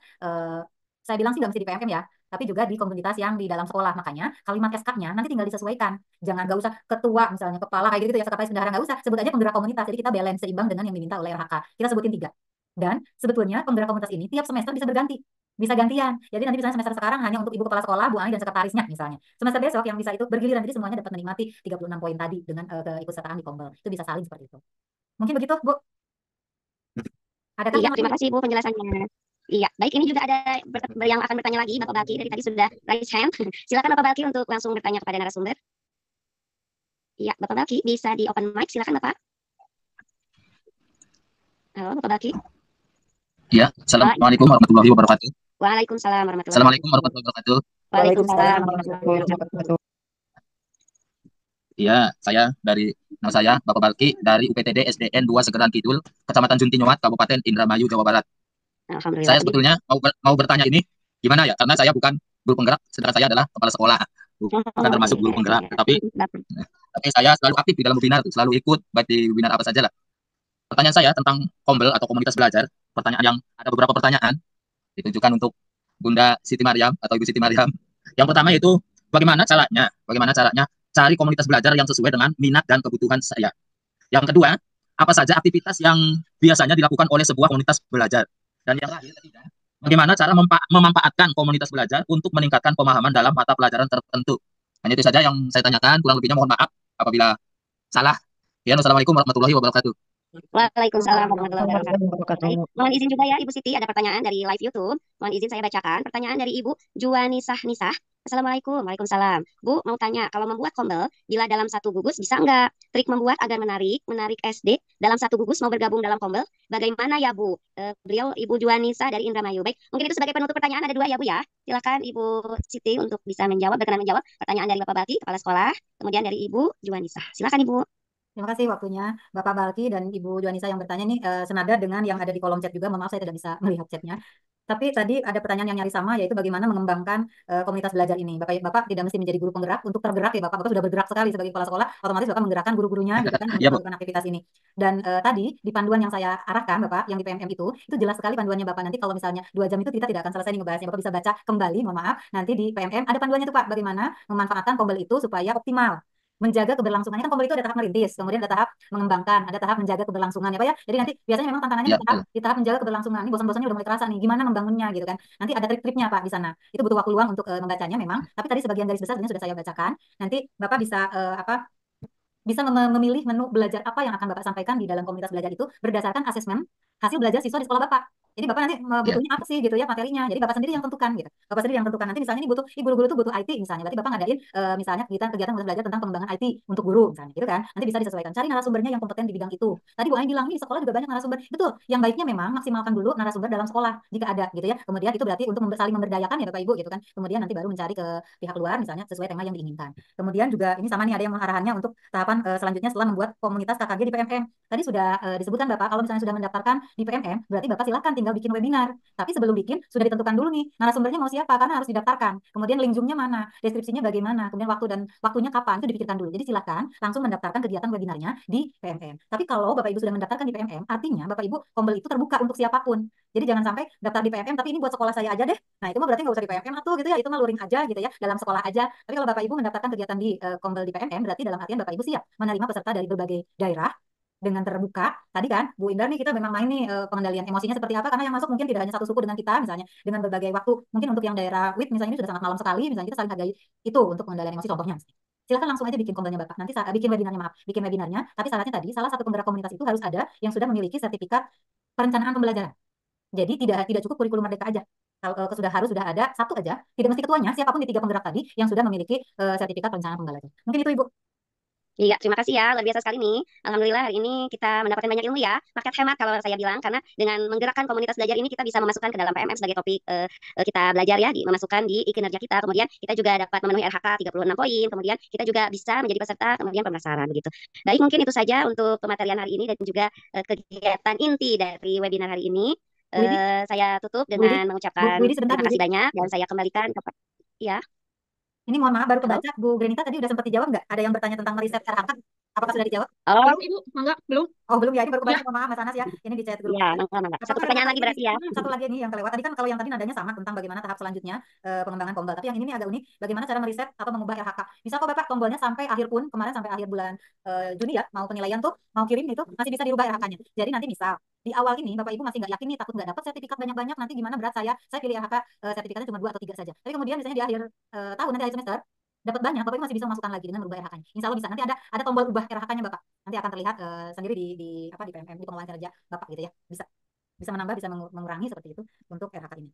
Saya bilang sih nggak mesti di PMM ya, tapi juga di komunitas yang di dalam sekolah. Makanya kalimat SK-nya nanti tinggal disesuaikan. Jangan nggak usah ketua misalnya kepala kayak gitu ya, sekretaris bendahara nggak usah. Sebut aja penggerak komunitas. Jadi kita balance seimbang dengan yang diminta oleh RHK. Kita sebutin 3. Dan sebetulnya penggerak komunitas ini tiap semester bisa berganti. Bisa gantian. Jadi nanti misalnya semester sekarang hanya untuk ibu kepala sekolah, Bu Ani dan sekretarisnya misalnya. Semester besok yang bisa itu bergiliran. Jadi semuanya dapat menikmati 36 poin tadi dengan keikutsertaan di Kombel. Itu bisa saling seperti itu. Mungkin begitu, Bu. Adakah Iya, yang terima lebih? kasih Bu penjelasannya. Iya, baik ini juga ada yang akan bertanya lagi, Bapak Balki dari tadi sudah raise hand. Silakan Bapak Balki untuk langsung bertanya kepada narasumber. Iya, Bapak Balki bisa di open mic, silakan Bapak. Halo, Bapak Balki. Ya, Assalamualaikum warahmatullahi wabarakatuh. Waalaikumsalam warahmatullahi Assalamualaikum warahmatullahi wabarakatuh. Waalaikumsalam warahmatullahi wabarakatuh. Ya, nama saya Bapak Balki dari UPTD SDN 2 Segeran Kidul, Kecamatan Juntinyoat, Kabupaten Indramayu, Jawa Barat. Alhamdulillah. Saya sebetulnya mau bertanya ini gimana ya? Karena saya bukan guru penggerak, sedangkan saya adalah kepala sekolah, bukan termasuk guru penggerak. Tapi saya selalu aktif di dalam webinar, selalu ikut baik di webinar apa saja lah. Pertanyaan saya tentang Kombel atau komunitas belajar, ada beberapa pertanyaan ditujukan untuk Bunda Siti Mariam atau Ibu Siti Mariam. Yang pertama yaitu bagaimana caranya cari komunitas belajar yang sesuai dengan minat dan kebutuhan saya. Yang kedua, apa saja aktivitas yang biasanya dilakukan oleh sebuah komunitas belajar. Dan yang terakhir, bagaimana cara memanfaatkan komunitas belajar untuk meningkatkan pemahaman dalam mata pelajaran tertentu. Hanya itu saja yang saya tanyakan, kurang lebihnya mohon maaf apabila salah. Ya, wassalamualaikum warahmatullahi wabarakatuh. Waalaikumsalam warahmatullahi wabarakatuh. Baik, mohon izin juga ya Ibu Siti, ada pertanyaan dari live YouTube. Mohon izin saya bacakan. Pertanyaan dari Ibu Juwanisah Nisah. Assalamualaikum. Waalaikumsalam. Bu, mau tanya, kalau membuat Kombel, bila dalam satu gugus bisa enggak? Trik membuat agar menarik SD dalam satu gugus mau bergabung dalam Kombel, bagaimana ya Bu? Beliau Ibu Juwanisah dari Indramayu. Baik, mungkin itu sebagai penutup pertanyaan ada 2 ya Bu ya. Silakan Ibu Siti untuk bisa berkenan menjawab pertanyaan dari Bapak Balki, Kepala Sekolah, kemudian dari Ibu Juwanisah. Silakan Ibu. Terima kasih waktunya Bapak Balki dan Ibu Juanisa yang bertanya ini senada dengan yang ada di kolom chat juga. Mohon maaf saya tidak bisa melihat chatnya. Tapi tadi ada pertanyaan yang nyaris sama, yaitu bagaimana mengembangkan komunitas belajar ini. Bapak tidak mesti menjadi guru penggerak untuk tergerak ya Bapak. Bapak sudah bergerak sekali sebagai kepala sekolah, otomatis Bapak menggerakkan guru-gurunya gitu kan untuk Ya, Bu. melakukan aktivitas ini. Dan tadi di panduan yang saya arahkan Bapak, yang di PMM itu jelas sekali panduannya Bapak. Nanti kalau misalnya 2 jam itu kita tidak akan selesai nih ngebahasnya. Bapak bisa baca kembali, mohon maaf. Nanti di PMM ada panduannya tuh Pak, bagaimana memanfaatkan Kombel itu supaya optimal. Menjaga keberlangsungannya kan Kombel itu ada tahap merintis, kemudian ada tahap mengembangkan, ada tahap menjaga keberlangsungan ya Pak ya. Jadi nanti biasanya memang tantangannya Ya, di tahap menjaga keberlangsungan. Ini bosan-bosannya udah mulai terasa nih, gimana membangunnya gitu kan. Nanti ada trik-triknya Pak di sana. Itu butuh waktu luang untuk membacanya memang, tapi tadi sebagian garis besar sebenarnya sudah saya bacakan. Nanti Bapak bisa bisa memilih menu belajar apa yang akan Bapak sampaikan di dalam komunitas belajar itu berdasarkan asesmen hasil belajar siswa di sekolah Bapak. Jadi Bapak nanti butuhnya apa sih gitu ya materinya. Jadi Bapak sendiri yang tentukan gitu. Bapak sendiri yang tentukan. Nanti misalnya ini guru-guru tuh butuh IT misalnya. Berarti Bapak ngadain misalnya kegiatan belajar tentang pengembangan IT untuk guru misalnya gitu kan. Nanti bisa disesuaikan. Cari narasumbernya yang kompeten di bidang itu. Tadi Bu Ai bilang nih sekolah juga banyak narasumber. Betul. Yang baiknya memang maksimalkan dulu narasumber dalam sekolah jika ada gitu ya. Kemudian itu berarti untuk saling memberdayakan ya Bapak Ibu gitu kan. Kemudian nanti baru mencari ke pihak luar misalnya sesuai tema yang diinginkan. Kemudian juga ini sama nih ada yang arahannya untuk tahapan selanjutnya setelah membuat komunitas KKG di PMM. Tadi sudah disebutkan Bapak, kalau misalnya sudah mendaftarkan di PMM, berarti Bapak silakan tinggal tinggal bikin webinar. Tapi sebelum bikin sudah ditentukan dulu nih narasumbernya mau siapa karena harus didaftarkan. Kemudian link Zoom-nya mana, deskripsinya bagaimana, kemudian waktu dan waktunya kapan itu dipikirkan dulu. Jadi silakan langsung mendaftarkan kegiatan webinarnya di PMM. Tapi kalau Bapak Ibu sudah mendaftarkan di PMM, artinya Bapak Ibu Kombel itu terbuka untuk siapapun. Jadi jangan sampai daftar di PMM tapi ini buat sekolah saya aja deh. Nah, itu mah berarti nggak usah di PMM atau gitu ya, itu mah luring aja gitu ya, dalam sekolah aja. Tapi kalau Bapak Ibu mendaftarkan kegiatan di Kombel di PMM, berarti dalam artian Bapak Ibu siap menerima peserta dari berbagai daerah dengan terbuka. Tadi kan Bu Indra nih kita memang main nih pengendalian emosinya seperti apa, karena yang masuk mungkin tidak hanya satu suku dengan kita misalnya, dengan berbagai waktu. Mungkin untuk yang daerah WIT misalnya ini sudah sangat malam sekali, misalnya kita saling hargai itu untuk pengendalian emosi contohnya. Silakan langsung aja bikin kombelnya Bapak. Nanti bikin webinarnya, maaf, bikin webinarnya. Tapi syaratnya tadi salah satu penggerak komunitas itu harus ada yang sudah memiliki sertifikat perencanaan pembelajaran. Jadi tidak cukup kurikulum merdeka aja. Kalau sudah ada satu aja, tidak mesti ketuanya, siapapun di tiga penggerak tadi yang sudah memiliki sertifikat perencanaan pembelajaran. Mungkin itu Ibu. Iya, terima kasih ya. Luar biasa sekali nih. Alhamdulillah hari ini kita mendapatkan banyak ilmu ya. Paket hemat kalau saya bilang. Karena dengan menggerakkan komunitas belajar ini kita bisa memasukkan ke dalam PMM sebagai topik kita belajar ya. Memasukkan di kinerja kita. Kemudian kita juga dapat memenuhi RHK 36 poin. Kemudian kita juga bisa menjadi peserta kemudian pemulasaran begitu. Baik, mungkin itu saja untuk pematerian hari ini dan juga kegiatan inti dari webinar hari ini. Bu Widi, Saya tutup Bu Widi, dengan mengucapkan Bu Widi sebentar, terima Bu kasih Widi. banyak dan saya kembalikan kepada ya. Ini mohon maaf baru Halo. kebaca, Bu Grenita tadi udah sempat dijawab nggak? Ada yang bertanya tentang meriset RHK? Apakah sudah dijawab? Oh, Belum, Ibu. Enggak, belum. Oh belum ya, ini baru Ya, kebaca, mohon maaf Mas Anas ya. Ini di chat grup. ya, mangga. Satu Apakah pertanyaan RHK lagi ini berarti ya. satu lagi nih yang kelewat. Tadi kan kalau yang tadi nadanya sama tentang bagaimana tahap selanjutnya pengembangan Kombal. Tapi yang ini nih agak unik, bagaimana cara meriset atau mengubah RHK. Misal kok Bapak tombolnya sampai akhir pun, kemarin sampai akhir bulan Juni ya, mau penilaian tuh, mau kirim itu, masih bisa dirubah RHK-nya. Jadi nanti misal di awal ini Bapak Ibu masih nggak yakin nih, takut nggak dapat sertifikat banyak-banyak, nanti gimana berat saya pilih RHK sertifikatnya cuma 2 atau 3 saja. Tapi kemudian misalnya di akhir tahun, nanti akhir semester, dapat banyak, Bapak Ibu masih bisa masukkan lagi dengan merubah RHK-nya. Insya Allah bisa. Nanti ada tombol ubah RHK-nya Bapak. Nanti akan terlihat sendiri di apa di PMM, di pengelolaan kinerja Bapak gitu ya. Bisa bisa menambah, bisa mengurangi seperti itu untuk RHK ini.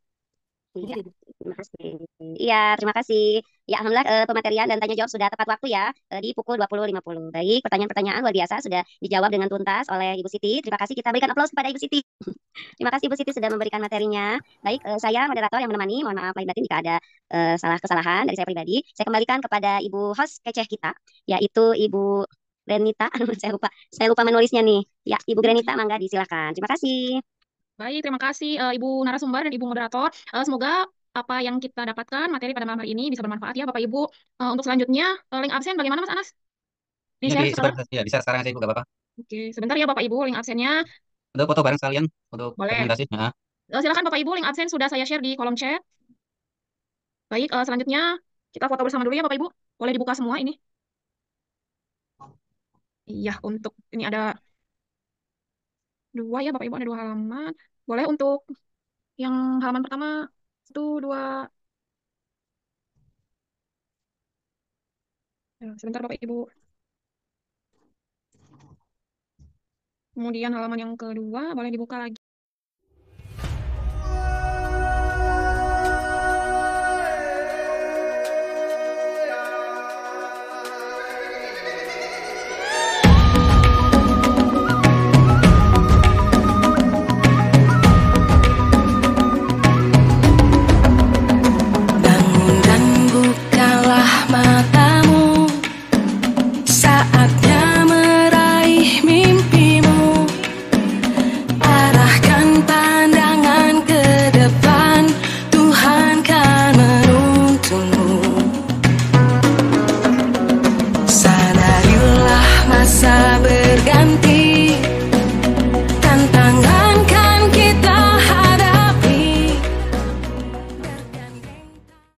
Iya, Begitu Ibu. terima kasih. Iya, terima kasih. Ya, alhamdulillah pematerian dan tanya jawab sudah tepat waktu ya, di pukul 20.50. Baik, pertanyaan-pertanyaan luar biasa sudah dijawab dengan tuntas oleh Ibu Siti. Terima kasih, kita berikan aplaus kepada Ibu Siti. Terima kasih Ibu Siti sudah memberikan materinya. Baik, saya moderator yang menemani. Mohon maaf lahir batin jika ada salah kesalahan dari saya pribadi. Saya kembalikan kepada Ibu host keceh kita, yaitu Ibu Renita. Saya lupa menulisnya nih. Ya, Ibu Grenita, mangga disilakan. Terima kasih. baik. Terima kasih Ibu narasumber dan Ibu moderator. Semoga apa yang kita dapatkan materi pada malam hari ini bisa bermanfaat ya Bapak Ibu. Untuk selanjutnya, link absen bagaimana Mas Anas? Ini Di-share sekarang? di share sekarang aja Ibu, gak apa-apa. Oke, sebentar ya Bapak Ibu, link absennya. Untuk foto bareng sekalian untuk Boleh. dokumentasi. Nah, Silakan Bapak Ibu, link absen sudah saya share di kolom chat. Baik, selanjutnya kita foto bersama dulu ya Bapak Ibu. Boleh dibuka semua ini. Iya, untuk ini ada 2 ya Bapak Ibu, ada 2 halaman. Boleh untuk yang halaman pertama, 1, 2. Ya, sebentar Bapak Ibu. Kemudian halaman yang kedua, boleh dibuka lagi.